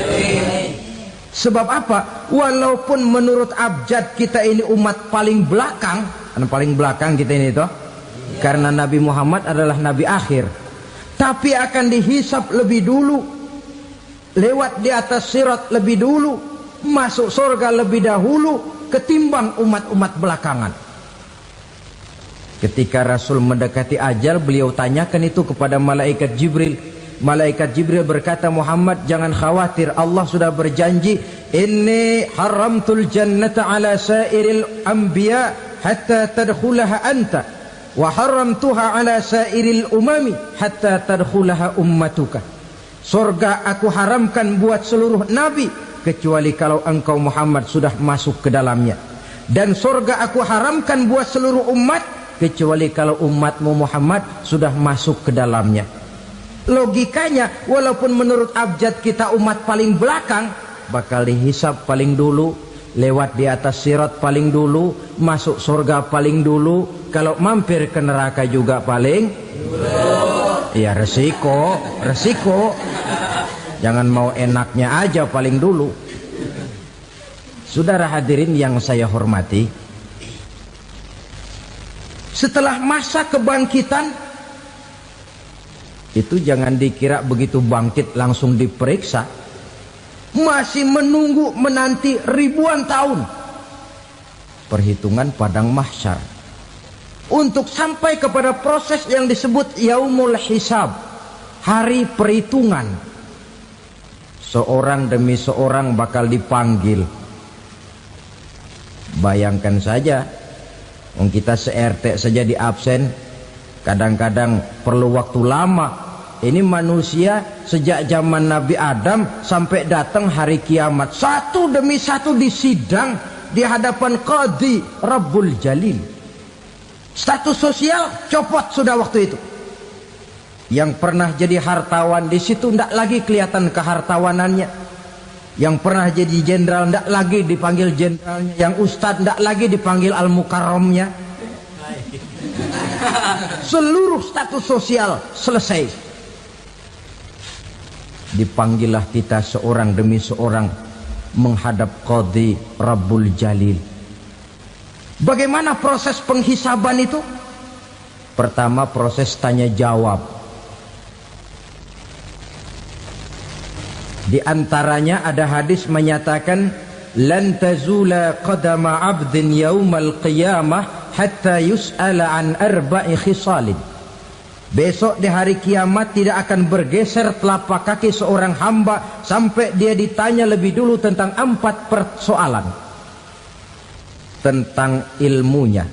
Sebab apa? Walaupun menurut abjad kita ini umat paling belakang, paling belakang kita ini toh, karena Nabi Muhammad adalah Nabi akhir, tapi akan dihisap lebih dulu, lewat di atas sirat lebih dulu, masuk surga lebih dahulu ketimbang umat-umat belakangan. Ketika Rasul mendekati ajal, beliau tanyakan itu kepada malaikat Jibril. Malaikat Jibril berkata, Muhammad jangan khawatir, Allah sudah berjanji, inni haramtul jannata ala sairil anbiya hatta tadkhulaha anta wa haramtuha ala sairil umami hatta tadkhulaha ummatuka. Surga aku haramkan buat seluruh nabi kecuali kalau engkau Muhammad sudah masuk ke dalamnya, dan surga aku haramkan buat seluruh umat kecuali kalau umatmu Muhammad sudah masuk ke dalamnya. Logikanya, walaupun menurut abjad kita umat paling belakang, bakal dihisap paling dulu, lewat di atas sirat paling dulu, masuk surga paling dulu, kalau mampir ke neraka juga paling dulu. Ya resiko. Jangan mau enaknya aja paling dulu. Saudara hadirin yang saya hormati, setelah masa kebangkitan itu jangan dikira begitu bangkit langsung diperiksa. Masih menunggu menanti ribuan tahun perhitungan padang mahsyar untuk sampai kepada proses yang disebut yaumul hisab, hari perhitungan. Seorang demi seorang bakal dipanggil. Bayangkan saja, kita se-RT saja di absen, kadang-kadang perlu waktu lama. Ini manusia sejak zaman Nabi Adam sampai datang hari kiamat, satu demi satu disidang di hadapan Qadhi Rabbul Jalil. Status sosial copot sudah waktu itu. Yang pernah jadi hartawan di situ tidak lagi kelihatan kehartawanannya. Yang pernah jadi jenderal tidak lagi dipanggil jenderalnya. Yang ustadz tidak lagi dipanggil al-mukarramnya. Seluruh status sosial selesai. Dipanggillah kita seorang demi seorang menghadap Qadhi Rabbul Jalil. Bagaimana proses penghisaban itu? Pertama, proses tanya jawab. Di antaranya ada hadis menyatakan, lan tazula qadama 'abdin yaumal qiyamah hatta yus'ala an arba'i khisalin. Besok di hari kiamat tidak akan bergeser telapak kaki seorang hamba sampai dia ditanya lebih dulu tentang 4 persoalan. Tentang ilmunya,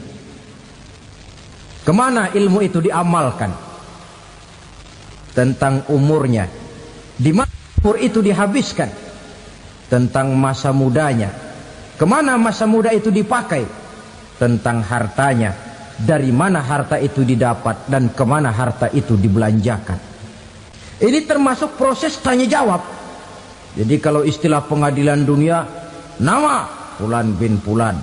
kemana ilmu itu diamalkan. Tentang umurnya, di mana umur itu dihabiskan. Tentang masa mudanya, kemana masa muda itu dipakai. tentang hartanya, dari mana harta itu didapat dan kemana harta itu dibelanjakan. Ini termasuk proses tanya jawab. Jadi kalau istilah pengadilan dunia, nama Fulan bin Fulan.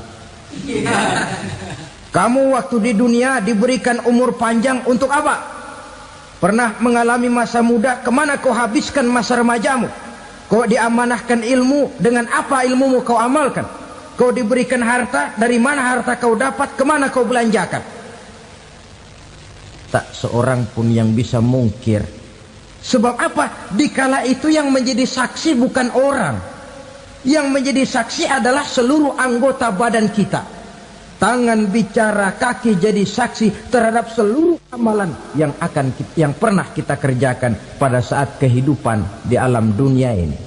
Kamu waktu di dunia diberikan umur panjang untuk apa? Pernah mengalami masa muda, kemana kau habiskan masa remajamu? Kau diamanahkan ilmu, dengan apa ilmumu kau amalkan? Kau diberikan harta, dari mana harta kau dapat, kemana kau belanjakan? Tak seorang pun yang bisa mungkir. Sebab apa? Dikala itu yang menjadi saksi bukan orang. Yang menjadi saksi adalah seluruh anggota badan kita. Tangan bicara, kaki jadi saksi terhadap seluruh amalan yang pernah kita kerjakan pada saat kehidupan di alam dunia ini.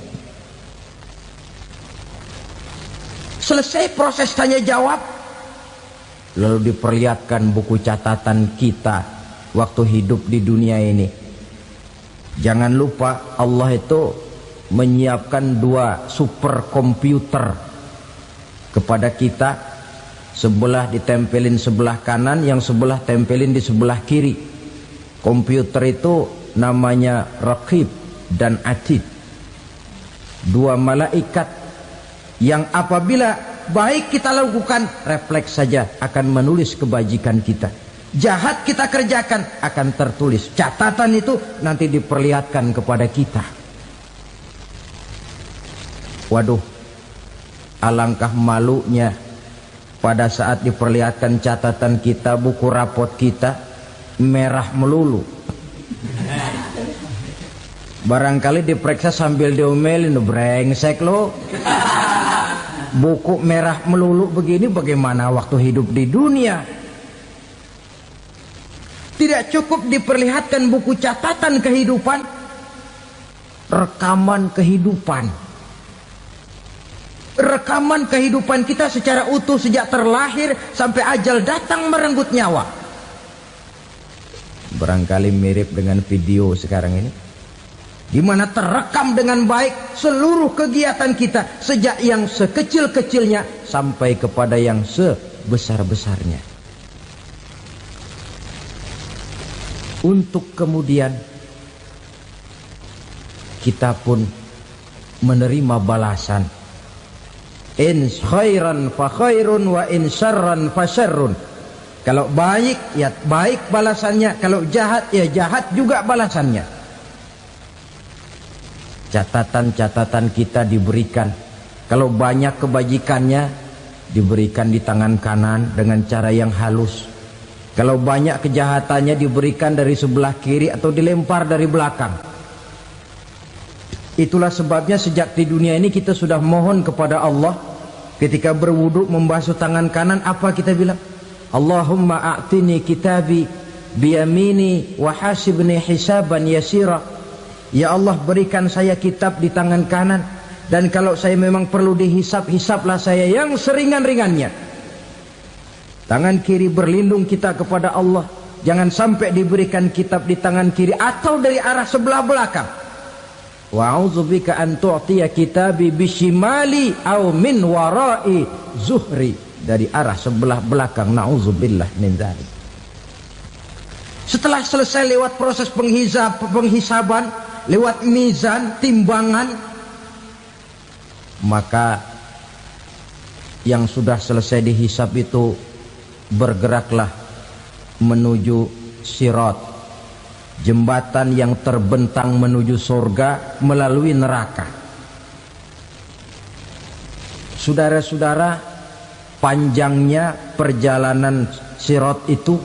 Selesai proses tanya jawab, lalu diperlihatkan buku catatan kita waktu hidup di dunia ini. Jangan lupa Allah itu menyiapkan 2 superkomputer kepada kita. Sebelah ditempelin sebelah kanan, yang sebelah tempelin di sebelah kiri. Komputer itu namanya Raqib dan Atid. 2 malaikat yang apabila baik kita lakukan, refleks saja akan menulis kebajikan kita. Jahat kita kerjakan akan tertulis. Catatan itu nanti diperlihatkan kepada kita. Waduh, alangkah malunya pada saat diperlihatkan catatan kita, buku rapot kita merah melulu. Barangkali diperiksa sambil diomelin, brengsek lo. Buku merah melulu begini, bagaimana waktu hidup di dunia? Tidak cukup diperlihatkan buku catatan kehidupan, rekaman kehidupan. Rekaman kehidupan kita secara utuh sejak terlahir sampai ajal datang merenggut nyawa. Barangkali mirip dengan video sekarang ini, di mana terekam dengan baik seluruh kegiatan kita, sejak yang sekecil-kecilnya sampai kepada yang sebesar-besarnya. Untuk kemudian kita pun menerima balasan. In khairan fa khairun wa in syarran fa syarrun. Kalau baik ya baik balasannya, kalau jahat ya jahat juga balasannya. Catatan-catatan kita diberikan. Kalau banyak kebajikannya diberikan di tangan kanan dengan cara yang halus. Kalau banyak kejahatannya diberikan dari sebelah kiri atau dilempar dari belakang. Itulah sebabnya sejak di dunia ini kita sudah mohon kepada Allah. Ketika berwudu membasuh tangan kanan, apa kita bilang? Allahumma a'tini kitabi biyamini wa hasibni hisaban yasira. Ya Allah, berikan saya kitab di tangan kanan, dan kalau saya memang perlu dihisap, hisaplah saya yang seringan-ringannya. Tangan kiri berlindung kita kepada Allah, jangan sampai diberikan kitab di tangan kiri atau dari arah sebelah belakang. Wa a'udzubika an tu'tiya kitabi bishimali aw min wara'i zuhri, dari arah sebelah belakang. Na'udzubillah min dzalik. Setelah selesai lewat proses penghisaban, lewat mizan, timbangan, maka yang sudah selesai dihisab itu bergeraklah menuju sirat, jembatan yang terbentang menuju surga melalui neraka. Saudara-saudara, panjangnya perjalanan sirat itu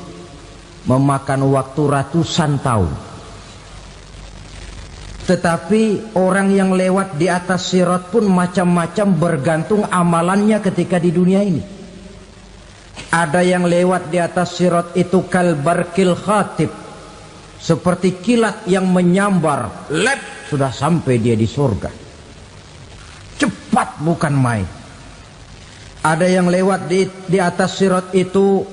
memakan waktu ratusan tahun. Tetapi orang yang lewat di atas sirat pun macam-macam, bergantung amalannya ketika di dunia ini. Ada yang lewat di atas sirat itu kal barkil khatib, seperti kilat yang menyambar, lep, sudah sampai dia di surga. Cepat bukan main. Ada yang lewat di atas sirat itu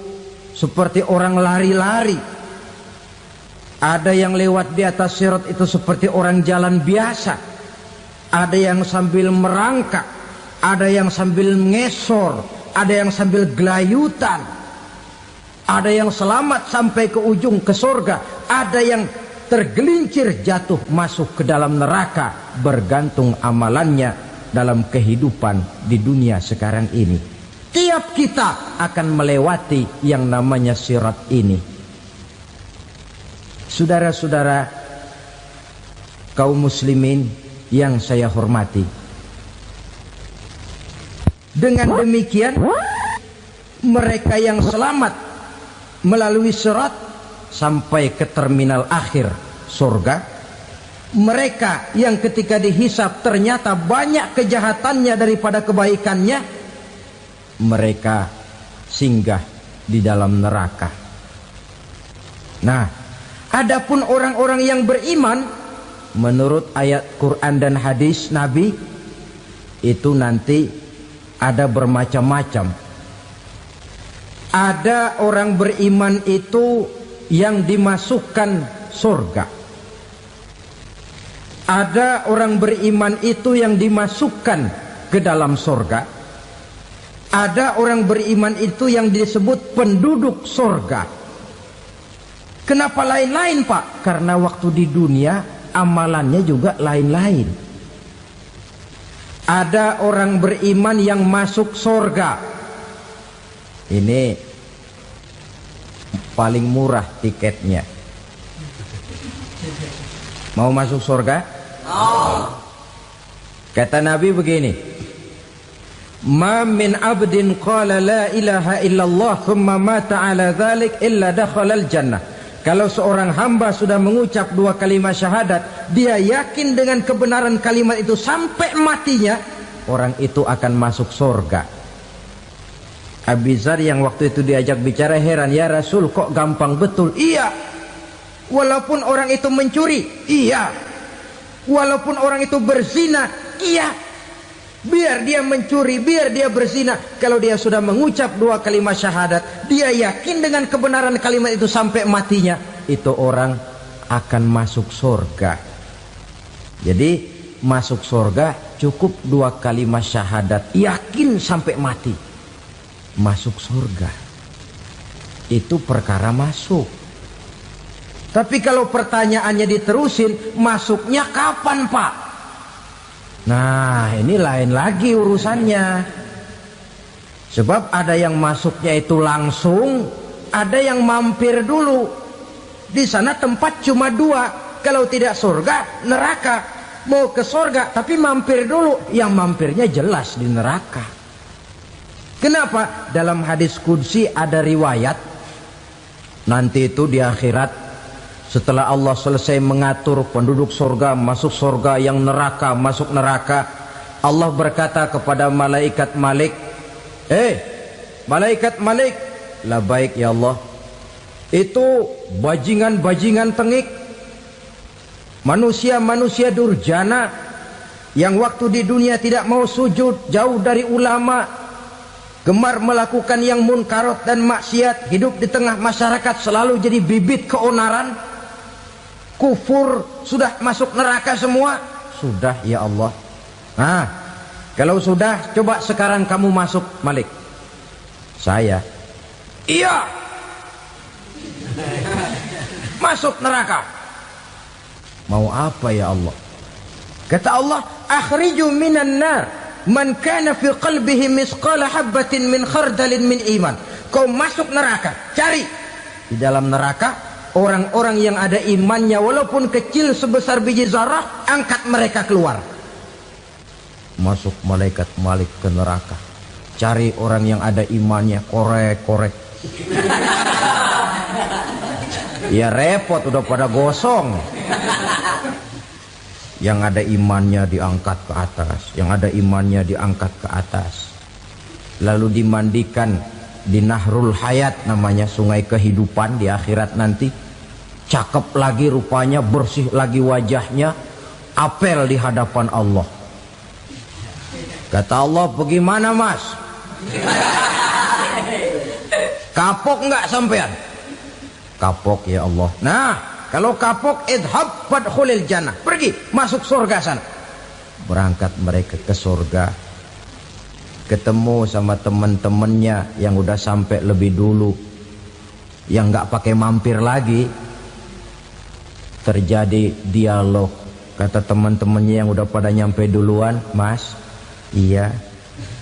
seperti orang lari-lari. Ada yang lewat di atas sirat itu seperti orang jalan biasa. Ada yang sambil merangkak, ada yang sambil ngesor, ada yang sambil gelayutan, ada yang selamat sampai ke ujung ke surga, ada yang tergelincir jatuh masuk ke dalam neraka, bergantung amalannya dalam kehidupan di dunia sekarang ini. Tiap kita akan melewati yang namanya sirat ini. Saudara-saudara kaum muslimin yang saya hormati, dengan demikian mereka yang selamat melalui sirat sampai ke terminal akhir surga, mereka yang ketika dihisab ternyata banyak kejahatannya daripada kebaikannya, mereka singgah di dalam neraka. Nah, adapun orang-orang yang beriman menurut ayat Quran dan hadis Nabi itu nanti ada bermacam-macam. Ada orang beriman itu yang dimasukkan surga. Ada orang beriman itu yang dimasukkan ke dalam surga. Ada orang beriman itu yang disebut penduduk surga. Kenapa lain-lain, Pak? Karena waktu di dunia amalannya juga lain-lain. Ada orang beriman yang masuk surga. Ini paling murah tiketnya. Mau masuk surga? Kata Nabi begini, ma min abdin qala la ilaha illallah thumma mata ala dhalik illa dakhalal jannah. Kalau seorang hamba sudah mengucap dua kalimat syahadat, dia yakin dengan kebenaran kalimat itu sampai matinya, orang itu akan masuk surga. Abi Dzar yang waktu itu diajak bicara heran, ya Rasul kok gampang betul? Iya, walaupun orang itu mencuri, iya, walaupun orang itu berzina, iya. Biar dia mencuri, biar dia berzina, kalau dia sudah mengucap dua kalimat syahadat, dia yakin dengan kebenaran kalimat itu sampai matinya, itu orang akan masuk surga. Jadi masuk surga cukup dua kalimat syahadat, yakin sampai mati, masuk surga. Itu perkara masuk. Tapi kalau pertanyaannya diterusin, masuknya kapan, Pak? Nah, ini lain lagi urusannya. Sebab ada yang masuknya itu langsung, ada yang mampir dulu. Di sana tempat cuma dua, kalau tidak surga, neraka. Mau ke surga tapi mampir dulu, yang mampirnya jelas di neraka. Kenapa? Dalam hadis qudsi ada riwayat, nanti itu di akhirat, setelah Allah selesai mengatur penduduk surga masuk surga, yang neraka masuk neraka, Allah berkata kepada malaikat Malik, malaikat Malik, labaik ya Allah, itu bajingan-bajingan tengik, manusia-manusia durjana yang waktu di dunia tidak mau sujud, jauh dari ulama, gemar melakukan yang munkarat dan maksiat, hidup di tengah masyarakat selalu jadi bibit keonaran, kufur, sudah masuk neraka semua. Sudah ya Allah. Nah, kalau sudah, coba sekarang kamu masuk, Malik. Saya, iya, masuk neraka. Mau apa ya Allah? Kata Allah, akhriju minan nar man kana fi qalbihi misqala habatin min khardalin min iman. Kau masuk neraka, cari di dalam neraka orang-orang yang ada imannya walaupun kecil sebesar biji zarah, angkat mereka keluar. Masuk malaikat Malik ke neraka, cari orang yang ada imannya, korek-korek. Ya repot, udah pada gosong. Yang ada imannya diangkat ke atas, yang ada imannya diangkat ke atas, lalu dimandikan di Nahrul Hayat, namanya sungai kehidupan di akhirat nanti. Cakep lagi rupanya, bersih lagi wajahnya, apel di hadapan Allah. Kata Allah, bagaimana mas? Kapok nggak sampean? Kapok ya Allah. Nah, kalau kapok, idhab fadkhulil jannah, pergi masuk surga sana. Berangkat mereka ke surga. ketemu sama teman-temannya yang udah sampai lebih dulu, yang nggak pakai mampir lagi. Terjadi dialog. Kata teman-temannya yang udah pada nyampe duluan, "Mas, iya,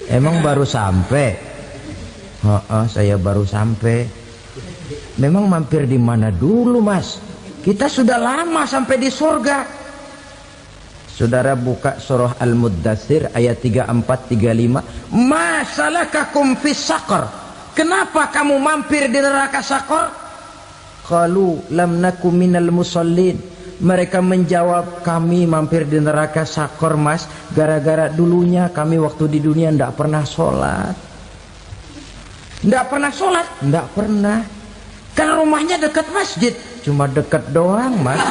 emang baru sampai?" Saya baru sampai." "Memang mampir di mana dulu, Mas? Kita sudah lama sampai di surga." Saudara buka surah Al-Muddatsir ayat 34-35. "Masalakakum fis saqar?" Kenapa kamu mampir di neraka Saqar? Qalu lam naku minal musallin. Mereka menjawab, kami mampir di neraka Saqar, Mas, gara-gara dulunya kami waktu di dunia tidak pernah sholat. Tidak pernah sholat? Tidak pernah. Kan rumahnya dekat masjid. Cuma dekat doang, Mas.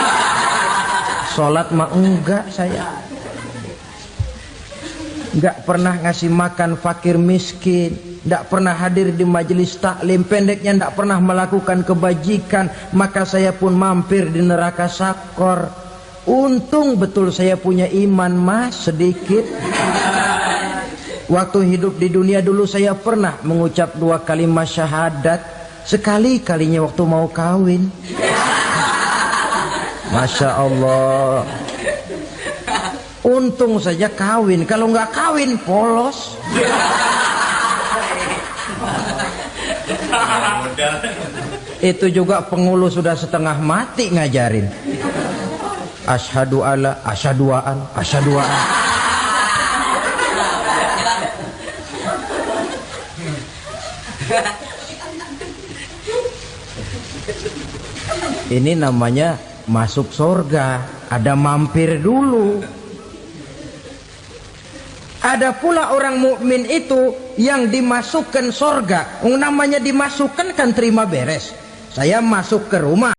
Sholat mah enggak saya. Enggak pernah ngasih makan fakir miskin, enggak pernah hadir di majelis taklim, pendeknya enggak pernah melakukan kebajikan, maka saya pun mampir di neraka Saqar. Untung betul saya punya iman, Mas, sedikit. Waktu hidup di dunia dulu saya pernah mengucap 2 kalimat syahadat, sekali-kalinya waktu mau kawin. Masya Allah. Untung saja kawin, kalau nggak kawin polos. Itu juga pengulu sudah setengah mati ngajarin. Asyhadu alla, asyaduaan, asyaduaan. Ini namanya masuk surga, ada mampir dulu. Ada pula orang mukmin itu yang dimasukkan surga. Namanya dimasukkan kan terima beres. Saya masuk ke rumah.